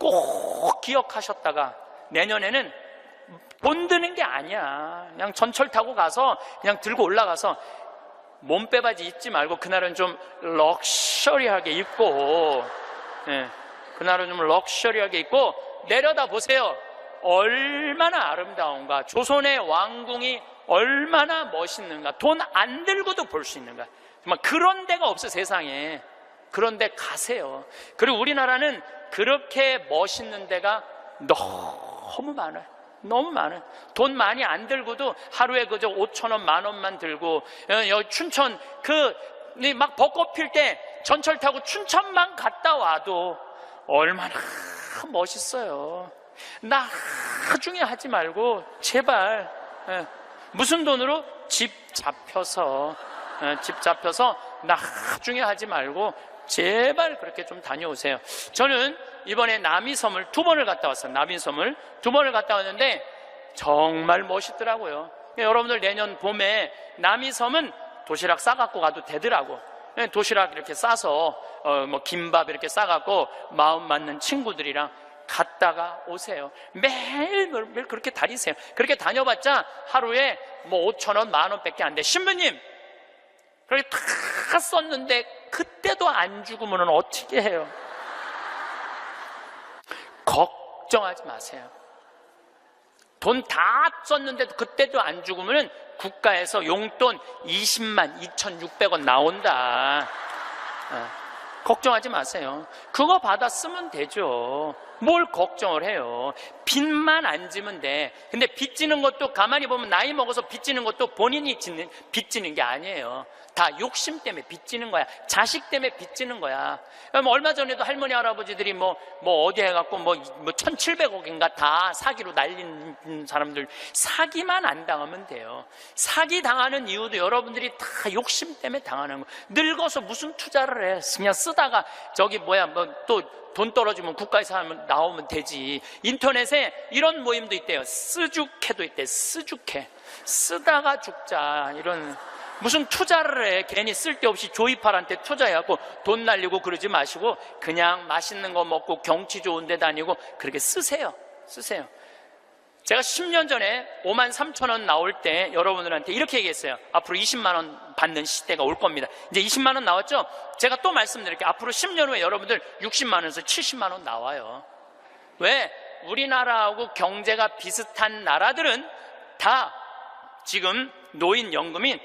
꼭 기억하셨다가 내년에는 돈 드는 게 아니야. 그냥 전철 타고 가서 그냥 들고 올라가서 몸빼바지 입지 말고 그날은 좀 럭셔리하게 입고, 예, 그날은 좀 럭셔리하게 입고 내려다 보세요. 얼마나 아름다운가. 조선의 왕궁이 얼마나 멋있는가. 돈 안 들고도 볼 수 있는가. 정말 그런 데가 없어 세상에. 그런 데 가세요. 그리고 우리나라는 그렇게 멋있는 데가 너무 많아요. 너무 많아요. 돈 많이 안 들고도 하루에 그저 5,000원, 10,000원만 들고 여기 춘천 막 벚꽃 필 때 전철 타고 춘천만 갔다 와도 얼마나 멋있어요. 나중에 하지 말고 제발 무슨 돈으로 집 잡혀서 나중에 하지 말고 제발 그렇게 좀 다녀오세요. 저는 이번에 남이섬을 2번을 갔다 왔어요. 남이섬을 2번을 갔다 왔는데 정말 멋있더라고요. 여러분들 내년 봄에 남이섬은 도시락 싸갖고 가도 되더라고. 도시락 이렇게 싸서 뭐 김밥 이렇게 싸갖고 마음 맞는 친구들이랑 갔다가 오세요. 매일 그렇게 다니세요. 그렇게 다녀봤자 하루에 뭐 5,000원, 10,000원밖에 안 돼. 신부님 그렇게 다 썼는데 그때도 안 죽으면 어떻게 해요? 걱정하지 마세요. 돈 다 썼는데도 그때도 안 죽으면 국가에서 용돈 20만 2,600원 나온다. 걱정하지 마세요. 그거 받아 쓰면 되죠. 뭘 걱정을 해요. 빚만 안 지면 돼. 근데 빚지는 것도 가만히 보면 나이 먹어서 빚지는 것도 본인이 빚지는 게 아니에요. 다 욕심 때문에 빚지는 거야. 자식 때문에 빚지는 거야. 얼마 전에도 할머니 할아버지들이 뭐 어디 해갖고 뭐 1,700억인가 다 사기로 날린 사람들, 사기만 안 당하면 돼요. 사기 당하는 이유도 여러분들이 다 욕심 때문에 당하는 거예요. 늙어서 무슨 투자를 해. 그냥 쓰다가 저기 또 돈 떨어지면 국가에서 하면 나오면 되지. 인터넷에 이런 모임도 있대요. 쓰죽해도 있대. 쓰죽해. 쓰다가 죽자. 이런 무슨 투자를 해. 괜히 쓸데없이 조이팔한테 투자해갖고 돈 날리고 그러지 마시고 그냥 맛있는 거 먹고 경치 좋은 데 다니고 그렇게 쓰세요. 제가 10년 전에 53,000원 나올 때 여러분들한테 이렇게 얘기했어요. 앞으로 20만 원 받는 시대가 올 겁니다. 이제 20만 원 나왔죠? 제가 또 말씀드릴게요. 앞으로 10년 후에 여러분들 60만 원에서 70만 원 나와요. 왜? 우리나라하고 경제가 비슷한 나라들은 다 지금 노인연금이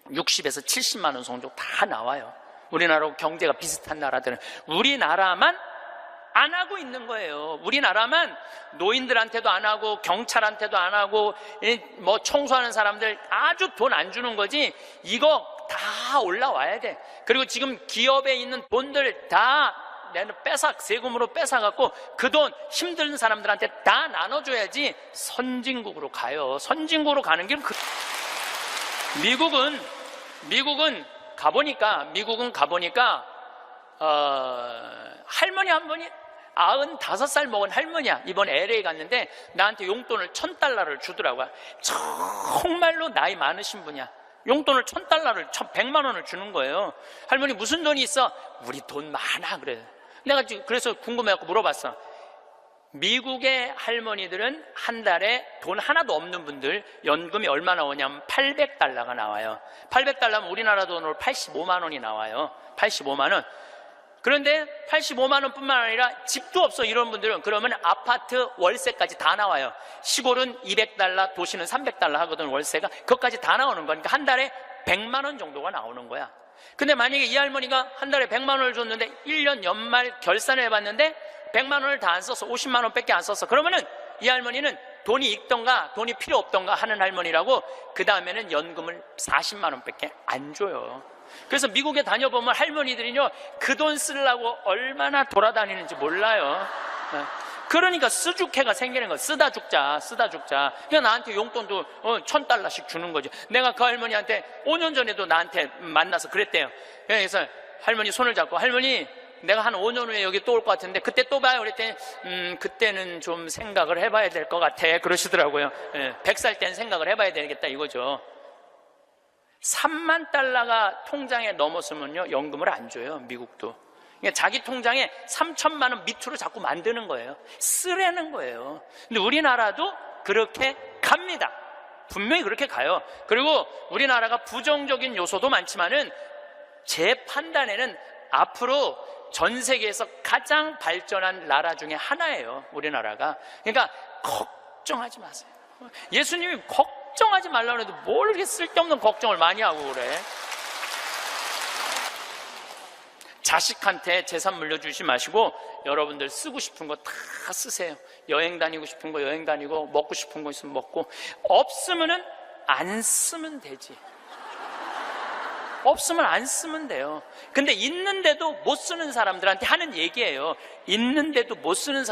60에서 70만 원 정도 다 나와요. 우리나라하고 경제가 비슷한 나라들은. 우리나라만 안 하고 있는 거예요. 우리나라만 노인들한테도 안 하고 경찰한테도 안 하고 뭐 청소하는 사람들 아주 돈 안 주는 거지. 이거 다 올라와야 돼. 그리고 지금 기업에 있는 돈들 다 세금으로 뺏어갖고 그 돈 힘든 사람들한테 다 나눠줘야지 선진국으로 가요. 선진국으로 가는 길은 미국은 가보니까 할머니 한 분이 95살 먹은 할머니야. 이번 LA 갔는데 나한테 용돈을 $1,000를 주더라고요. 정말로 나이 많으신 분이야. 용돈을 $1,000를 100만 원을 주는 거예요. 할머니 무슨 돈이 있어? 우리 돈 많아. 그래. 내가 그래서 궁금해갖고 물어봤어. 미국의 할머니들은 한 달에 돈 하나도 없는 분들 연금이 얼마 나오냐면 $800가 나와요. $800면 우리나라 돈으로 85만 원이 나와요. 85만 원. 그런데 85만 원뿐만 아니라 집도 없어 이런 분들은 그러면 아파트 월세까지 다 나와요. 시골은 $200, 도시는 $300 하거든 월세가. 그것까지 다 나오는 거니까 한 달에 100만 원 정도가 나오는 거야. 근데 만약에 이 할머니가 한 달에 100만 원을 줬는데 1년 연말 결산을 해봤는데 100만 원을 다 안 썼어. 50만 원밖에 안 썼어. 그러면은 이 할머니는 돈이 있던가 돈이 필요 없던가 하는 할머니라고. 그 다음에는 연금을 40만 원밖에 안 줘요. 그래서 미국에 다녀보면 할머니들이요 그 돈 쓰려고 얼마나 돌아다니는지 몰라요. 그러니까 쓰죽해가 생기는 거야. 쓰다 죽자. 그러니까 나한테 용돈도 $1,000씩 주는 거지. 내가 그 할머니한테 5년 전에도 나한테 만나서 그랬대요. 그래서 할머니 손을 잡고 할머니 내가 한 5년 후에 여기 또 올 것 같은데 그때 또 봐요. 그랬더니 그때는 좀 생각을 해봐야 될 것 같아 그러시더라고요. 100살 땐 생각을 해봐야 되겠다 이거죠. $30,000가 통장에 넘었으면요 연금을 안 줘요. 미국도. 그러니까 자기 통장에 3,000만 원 밑으로 자꾸 만드는 거예요. 쓰라는 거예요. 근데 우리나라도 그렇게 갑니다. 분명히 그렇게 가요. 그리고 우리나라가 부정적인 요소도 많지만은 제 판단에는 앞으로 전 세계에서 가장 발전한 나라 중에 하나예요. 우리나라가. 그러니까 걱정하지 마세요. 예수님이 걱정하지 말라고 해도 뭘 이렇게 쓸데없는 걱정을 많이 하고 그래. 자식한테 재산 물려주지 마시고 여러분들 쓰고 싶은 거 다 쓰세요. 여행 다니고 싶은 거 여행 다니고 먹고 싶은 거 있으면 먹고 없으면은 안 쓰면 되지. 없으면 안 쓰면 돼요. 근데 있는데도 못 쓰는 사람들한테 하는 얘기예요. 있는데도 못 쓰는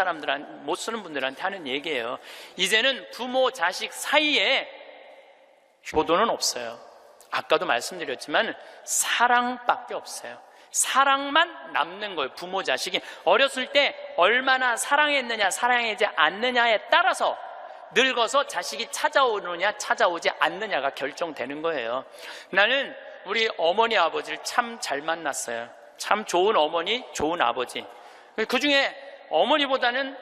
분들한테 하는 얘기예요. 이제는 부모 자식 사이에 효도는 없어요. 아까도 말씀드렸지만 사랑밖에 없어요. 사랑만 남는 거예요. 부모 자식이 어렸을 때 얼마나 사랑했느냐 사랑하지 않느냐에 따라서 늙어서 자식이 찾아오느냐 찾아오지 않느냐가 결정되는 거예요. 나는 우리 어머니 아버지를 참 잘 만났어요. 참 좋은 어머니 좋은 아버지. 그 중에 어머니보다는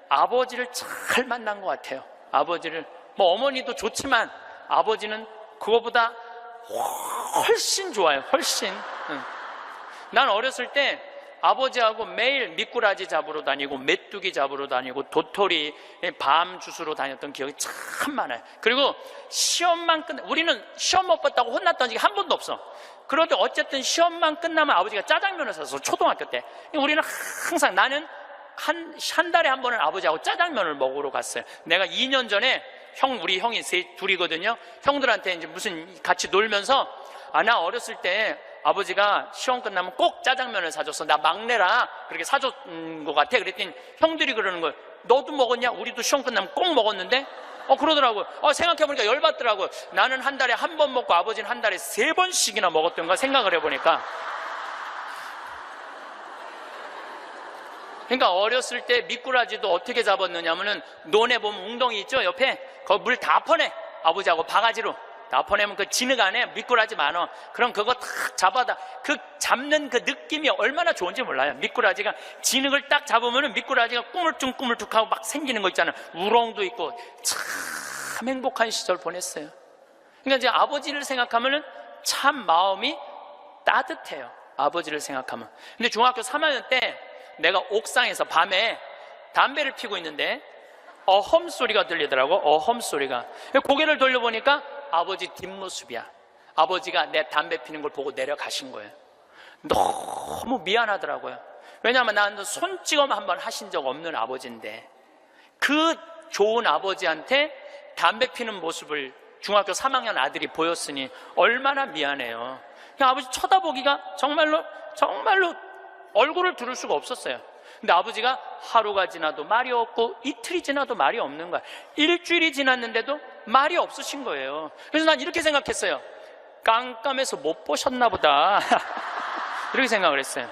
아버지를 잘 만난 것 같아요. 아버지를 뭐 어머니도 좋지만 아버지는 그거보다 훨씬 좋아요. 훨씬. 난 어렸을 때 아버지하고 매일 미꾸라지 잡으러 다니고 메뚜기 잡으러 다니고 도토리 밤 주스러 다녔던 기억이 참 많아요. 그리고 시험만 우리는 시험 못 봤다고 혼났던 적이 한 번도 없어. 그런데 어쨌든 시험만 끝나면 아버지가 짜장면을 사서 초등학교 때 우리는 항상 나는 한 달에 한 번은 아버지하고 짜장면을 먹으러 갔어요. 내가 2년 전에 우리 형이 둘이거든요. 형들한테 이제 무슨 같이 놀면서 나 어렸을 때 아버지가 시험 끝나면 꼭 짜장면을 사줬어. 나 막내라 그렇게 사줬는 것 같아. 그랬더니 형들이 그러는 거예요. 너도 먹었냐? 우리도 시험 끝나면 꼭 먹었는데? 그러더라고요. 생각해보니까 열받더라고요. 나는 한 달에 한 번 먹고 아버지는 한 달에 3번씩이나 먹었던가 생각을 해보니까. 그러니까 어렸을 때 미꾸라지도 어떻게 잡았느냐면은 논에 보면 웅덩이 있죠? 옆에 거기 물 다 퍼내. 아버지하고 바가지로 다 보내면 그 진흙 안에 미꾸라지 많어. 그럼 그거 탁 잡아다 그 잡는 그 느낌이 얼마나 좋은지 몰라요. 미꾸라지가 진흙을 딱 잡으면 미꾸라지가 꾸물쭉꾸물쭉하고 막 생기는 거 있잖아요. 우렁도 있고. 참 행복한 시절 보냈어요. 그러니까 이제 아버지를 생각하면은 참 마음이 따뜻해요. 아버지를 생각하면. 근데 중학교 3학년 때 내가 옥상에서 밤에 담배를 피고 있는데 어험 소리가 들리더라고. 어험 소리가. 고개를 돌려보니까 아버지 뒷모습이야. 아버지가 내 담배 피는 걸 보고 내려가신 거예요. 너무 미안하더라고요. 왜냐하면 나는 손찌검 한번 하신 적 없는 아버지인데 그 좋은 아버지한테 담배 피는 모습을 중학교 3학년 아들이 보였으니 얼마나 미안해요. 그냥 아버지 쳐다보기가 정말로 얼굴을 들을 수가 없었어요. 근데 아버지가 하루가 지나도 말이 없고 이틀이 지나도 말이 없는 거야. 일주일이 지났는데도 말이 없으신 거예요. 그래서 난 이렇게 생각했어요. 깜깜해서 못 보셨나 보다. 이렇게 생각을 했어요.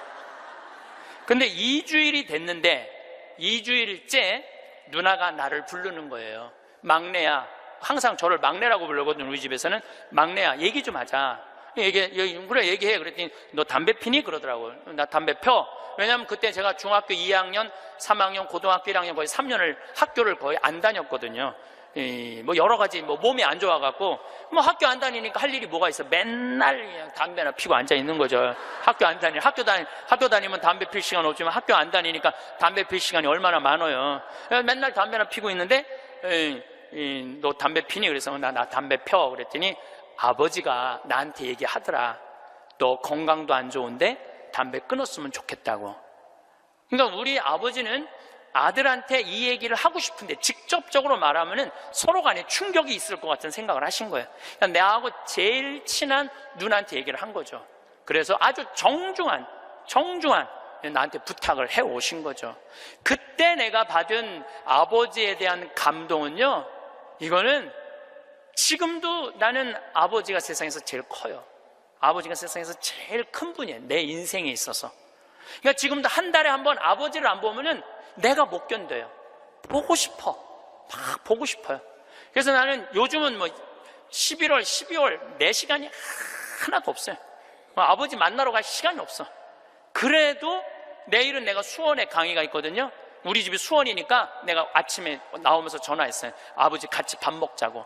근데 2주일이 됐는데 2주일째 누나가 나를 부르는 거예요. 막내야. 항상 저를 막내라고 부르거든요. 우리 집에서는. 막내야, 얘기 좀 하자. 그래, 얘기해. 그랬더니 너 담배 피니? 그러더라고요. 나 담배 펴. 왜냐면 그때 제가 중학교 2학년, 3학년, 고등학교 1학년 거의 3년을 학교를 거의 안 다녔거든요. 뭐 여러 가지 몸이 안 좋아갖고 뭐 학교 안 다니니까 할 일이 뭐가 있어. 맨날 그냥 담배나 피고 앉아 있는 거죠. 학교 다니면 담배 필 시간 없지만 학교 안 다니니까 담배 필 시간이 얼마나 많아요. 맨날 담배나 피고 있는데 너 담배 피니? 그래서 나 담배 펴. 그랬더니 아버지가 나한테 얘기하더라. 너 건강도 안 좋은데 담배 끊었으면 좋겠다고. 그러니까 우리 아버지는 아들한테 이 얘기를 하고 싶은데 직접적으로 말하면은 서로 간에 충격이 있을 것 같은 생각을 하신 거예요. 그러니까 나하고 제일 친한 누나한테 얘기를 한 거죠. 그래서 아주 정중한 나한테 부탁을 해 오신 거죠. 그때 내가 받은 아버지에 대한 감동은요, 이거는 지금도 나는 아버지가 세상에서 제일 커요. 아버지가 세상에서 제일 큰 분이에요. 내 인생에 있어서. 그러니까 지금도 한 달에 한 번 아버지를 안 보면은 내가 못 견뎌요. 보고 싶어. 막 보고 싶어요. 그래서 나는 요즘은 뭐 11월, 12월 내 시간이 하나도 없어요. 아버지 만나러 갈 시간이 없어. 그래도 내일은 내가 수원에 강의가 있거든요. 우리 집이 수원이니까 내가 아침에 나오면서 전화했어요. 아버지 같이 밥 먹자고.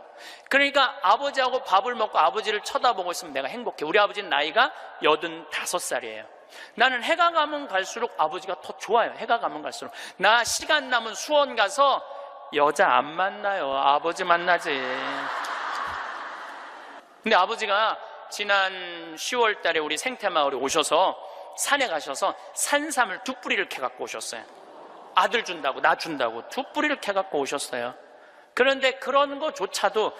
그러니까 아버지하고 밥을 먹고 아버지를 쳐다보고 있으면 내가 행복해. 우리 아버지는 나이가 85살이에요. 나는 해가 가면 갈수록 아버지가 더 좋아요. 해가 가면 갈수록. 나 시간 남은 수원 가서 여자 안 만나요. 아버지 만나지. 근데 아버지가 지난 10월 달에 우리 생태마을에 오셔서 산에 가셔서 산삼을 2뿌리를 캐갖고 오셨어요. 아들 준다고, 나 준다고 2뿌리를 캐갖고 오셨어요. 그런데 그런 거조차도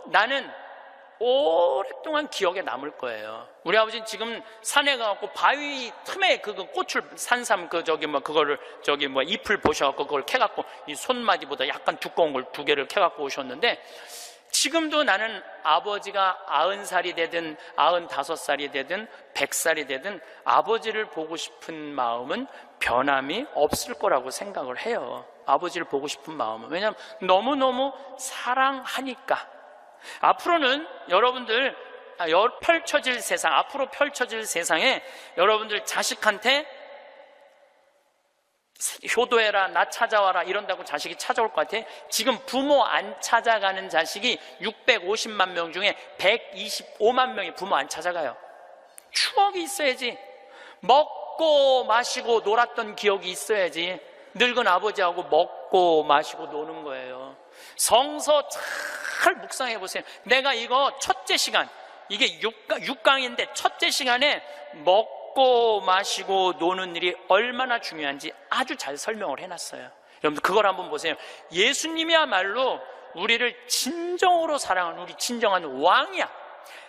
나는 오랫동안 기억에 남을 거예요. 우리 아버지는 지금 산에 가갖고 바위 틈에 그 꽃을 산삼 잎을 보셔갖고 그걸 캐갖고 이 손마디보다 약간 두꺼운 걸 2개를 캐갖고 오셨는데, 지금도 나는 아버지가 90살이 되든 95살이 되든 100살이 되든 아버지를 보고 싶은 마음은 변함이 없을 거라고 생각을 해요. 아버지를 보고 싶은 마음은. 왜냐하면 너무너무 사랑하니까. 앞으로는 여러분들 앞으로 펼쳐질 세상에 여러분들 자식한테 효도해라, 나 찾아와라 이런다고 자식이 찾아올 것 같아. 지금 부모 안 찾아가는 자식이 650만 명 중에 125만 명이 부모 안 찾아가요. 추억이 있어야지. 먹고 마시고 놀았던 기억이 있어야지. 늙은 아버지하고 먹고 마시고 노는 거예요. 성서 잘 묵상해 보세요. 내가 이거 첫째 시간, 이게 6강인데 첫째 시간에 먹고 마시고 노는 일이 얼마나 중요한지 아주 잘 설명을 해놨어요. 여러분들 그걸 한번 보세요. 예수님이야말로 우리를 진정으로 사랑하는 우리 진정한 왕이야.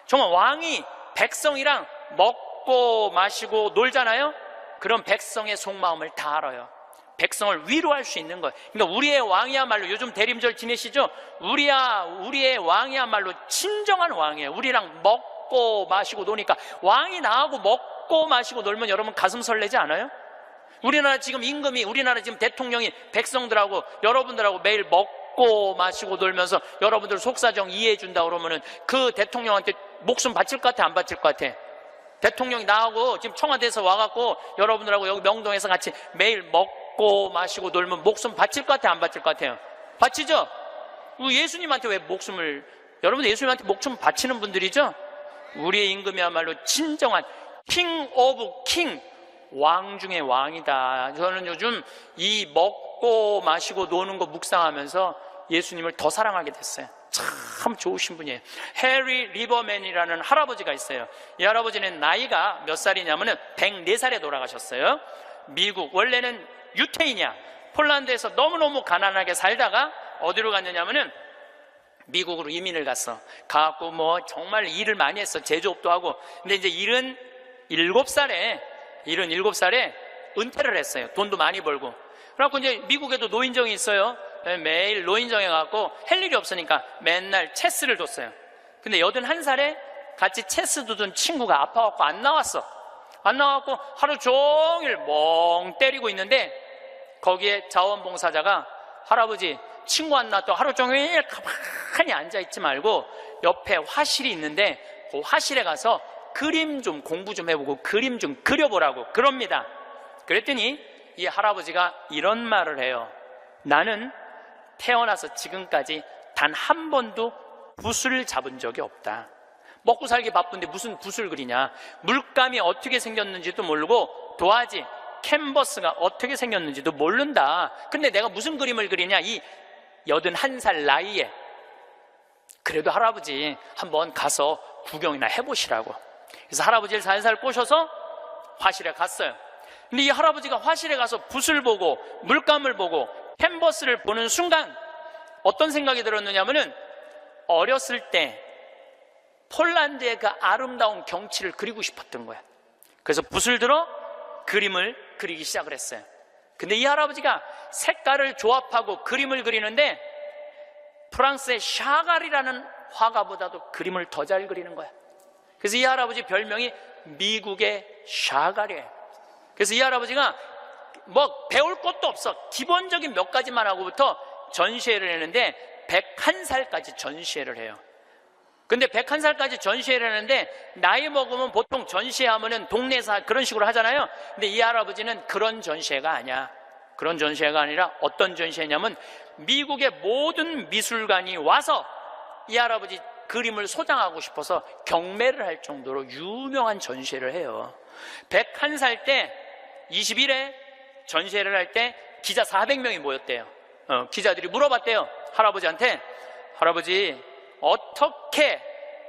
정말 왕이 백성이랑 먹고 마시고 놀잖아요. 그럼 백성의 속마음을 다 알아요. 백성을 위로할 수 있는 거예요. 그러니까 우리의 왕이야말로, 요즘 대림절 지내시죠? 우리의 왕이야말로 진정한 왕이에요. 우리랑 먹고 마시고 노니까. 왕이 나하고 먹고 마시고 놀면 여러분 가슴 설레지 않아요? 우리나라 지금 임금이, 우리나라 지금 대통령이 백성들하고 여러분들하고 매일 먹고 먹고 마시고 놀면서 여러분들 속사정 이해해 준다 그러면은 그 대통령한테 목숨 바칠 것 같아, 안 바칠 것 같아? 대통령이 나하고 지금 청와대에서 와갖고 여러분들하고 여기 명동에서 같이 매일 먹고 마시고 놀면 목숨 바칠 것 같아, 안 바칠 것 같아요? 바치죠? 예수님한테 왜 목숨을, 여러분 예수님한테 목숨 바치는 분들이죠? 우리의 임금이야말로 진정한 킹 오브 킹, 왕 중의 왕이다. 저는 요즘 이 먹고 마시고 노는 거 묵상하면서 예수님을 더 사랑하게 됐어요. 참 좋으신 분이에요. 해리 리버맨이라는 할아버지가 있어요. 이 할아버지는 나이가 몇 살이냐면은 104살에 돌아가셨어요. 미국, 원래는 유태인이야. 폴란드에서 너무너무 가난하게 살다가 어디로 갔느냐면은 미국으로 이민을 갔어. 가갖고 뭐 정말 일을 많이 했어. 제조업도 하고. 근데 이제 77살에 은퇴를 했어요. 돈도 많이 벌고. 그래갖고 이제 미국에도 노인정이 있어요. 매일 노인정에 가갖고 할 일이 없으니까 맨날 체스를 뒀어요. 근데 81살에 같이 체스 두던 친구가 아파갖고 안 나왔어. 안 나와갖고 하루 종일 멍 때리고 있는데 거기에 자원봉사자가 할아버지 친구 안 나왔다고 하루 종일 가만히 앉아있지 말고 옆에 화실이 있는데 그 화실에 가서 그림 좀 공부 좀 해보고 그림 좀 그려보라고 그럽니다. 그랬더니 이 할아버지가 이런 말을 해요. 나는 태어나서 지금까지 단 한 번도 붓을 잡은 적이 없다. 먹고 살기 바쁜데 무슨 붓을 그리냐. 물감이 어떻게 생겼는지도 모르고 도화지, 캔버스가 어떻게 생겼는지도 모른다. 근데 내가 무슨 그림을 그리냐, 이 81살 나이에. 그래도 할아버지 한번 가서 구경이나 해보시라고. 그래서 할아버지를 살살 꼬셔서 화실에 갔어요. 근데 이 할아버지가 화실에 가서 붓을 보고 물감을 보고 캔버스를 보는 순간 어떤 생각이 들었느냐면은 어렸을 때 폴란드의 그 아름다운 경치를 그리고 싶었던 거야. 그래서 붓을 들어 그림을 그리기 시작을 했어요. 근데 이 할아버지가 색깔을 조합하고 그림을 그리는데 프랑스의 샤갈이라는 화가보다도 그림을 더 잘 그리는 거야. 그래서 이 할아버지 별명이 미국의 샤갈이에요. 그래서 이 할아버지가 뭐 배울 것도 없어. 기본적인 몇 가지만 하고부터 전시회를 했는데 101살까지 전시회를 해요. 근데 101살까지 전시회를 하는데 나이 먹으면 보통 전시회하면은 동네에서 그런 식으로 하잖아요. 근데 이 할아버지는 그런 전시회가 아니야. 그런 전시회가 아니라 어떤 전시회냐면 미국의 모든 미술관이 와서 이 할아버지 그림을 소장하고 싶어서 경매를 할 정도로 유명한 전시회를 해요. 101살 때 20일에 전시회를 할 때 기자 400명이 모였대요. 기자들이 물어봤대요. 할아버지한테, 할아버지 어떻게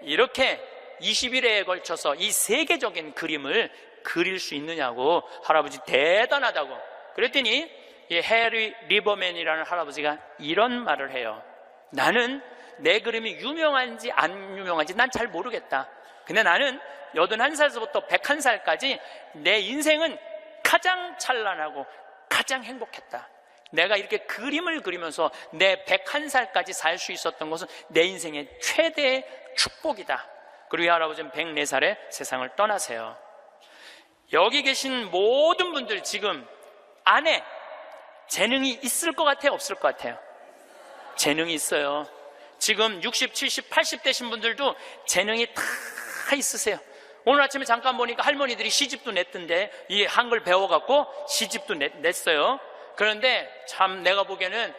이렇게 20일에 걸쳐서 이 세계적인 그림을 그릴 수 있느냐고. 할아버지 대단하다고. 그랬더니 이 해리 리버맨이라는 할아버지가 이런 말을 해요. 나는 내 그림이 유명한지 안 유명한지 난 잘 모르겠다. 근데 나는 81살부터 101살까지 내 인생은 가장 찬란하고 가장 행복했다. 내가 이렇게 그림을 그리면서 내 101살까지 살 수 있었던 것은 내 인생의 최대의 축복이다. 그리고 이 할아버지는 104살에 세상을 떠나세요. 여기 계신 모든 분들 지금 안에 재능이 있을 것 같아요, 없을 것 같아요? 재능이 있어요. 지금 60, 70, 80 되신 분들도 재능이 다 있으세요. 오늘 아침에 잠깐 보니까 할머니들이 시집도 냈던데, 이 한글 배워갖고 시집도 냈어요. 그런데 참 내가 보기에는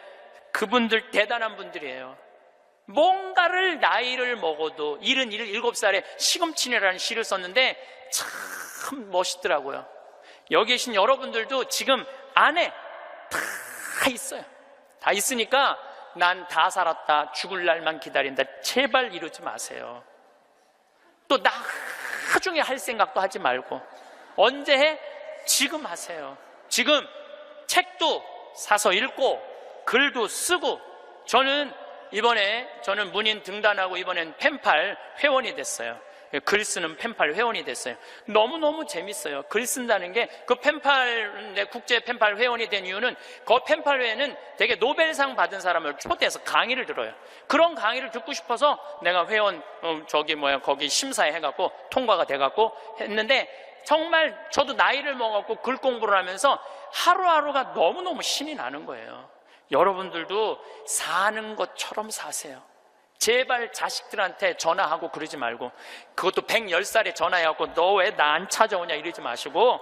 그분들 대단한 분들이에요. 뭔가를 나이를 먹어도 77살에 시금치네라는 시를 썼는데 참 멋있더라고요. 여기 계신 여러분들도 지금 안에 다 있어요. 다 있으니까 난 다 살았다, 죽을 날만 기다린다, 제발 이러지 마세요. 또 나중에 할 생각도 하지 말고 언제 해? 지금 하세요. 지금 책도 사서 읽고 글도 쓰고. 저는 문인 등단하고 이번엔 펜팔 회원이 됐어요. 글 쓰는 펜팔 회원이 됐어요. 너무너무 재밌어요. 글 쓴다는 게. 그 펜팔, 내 국제 펜팔 회원이 된 이유는 그 펜팔 회에는 되게 노벨상 받은 사람을 초대해서 강의를 들어요. 그런 강의를 듣고 싶어서 내가 회원 거기 심사에 해갖고 통과가 돼갖고 했는데, 정말 저도 나이를 먹었고 글 공부를 하면서 하루하루가 너무너무 신이 나는 거예요. 여러분들도 사는 것처럼 사세요. 제발 자식들한테 전화하고 그러지 말고, 그것도 110살에 전화해갖고 너 왜 나 안 찾아오냐 이러지 마시고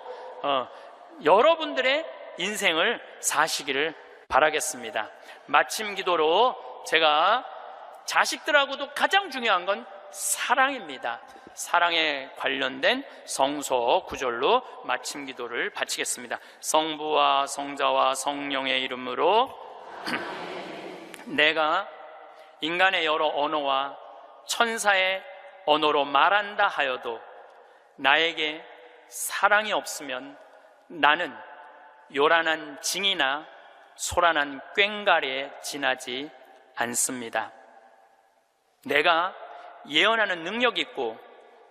여러분들의 인생을 사시기를 바라겠습니다. 마침 기도로 제가 자식들하고도 가장 중요한 건 사랑입니다. 사랑에 관련된 성서 구절로 마침 기도를 바치겠습니다. 성부와 성자와 성령의 이름으로 내가 인간의 여러 언어와 천사의 언어로 말한다 하여도 나에게 사랑이 없으면 나는 요란한 징이나 소란한 꽹가리에 지나지 않습니다. 내가 예언하는 능력이 있고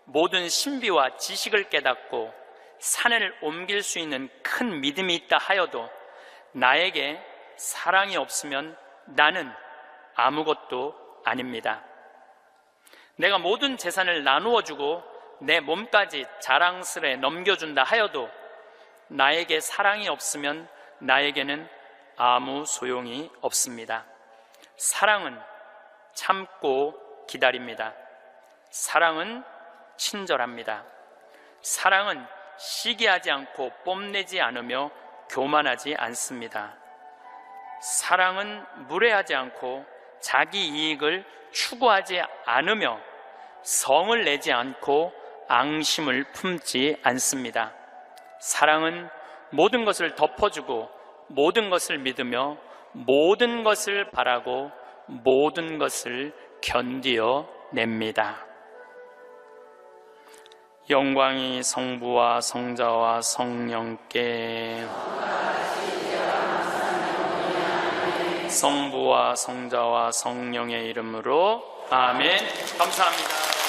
모든 신비와 지식을 깨닫고 산을 옮길 수 있는 큰 믿음이 있다 하여도 나에게 사랑이 없으면 나는 아무것도 아닙니다. 내가 모든 재산을 나누어 주고 내 몸까지 자랑스레 넘겨준다 하여도 나에게 사랑이 없으면 나에게는 아무 소용이 없습니다. 사랑은 참고 기다립니다. 사랑은 친절합니다. 사랑은 시기하지 않고 뽐내지 않으며 교만하지 않습니다. 사랑은 무례하지 않고 자기 이익을 추구하지 않으며 성을 내지 않고 앙심을 품지 않습니다. 사랑은 모든 것을 덮어주고 모든 것을 믿으며 모든 것을 바라고 모든 것을 견디어 냅니다. 영광이 성부와 성자와 성령께, 성부와 성자와 성령의 이름으로 아멘. 감사합니다.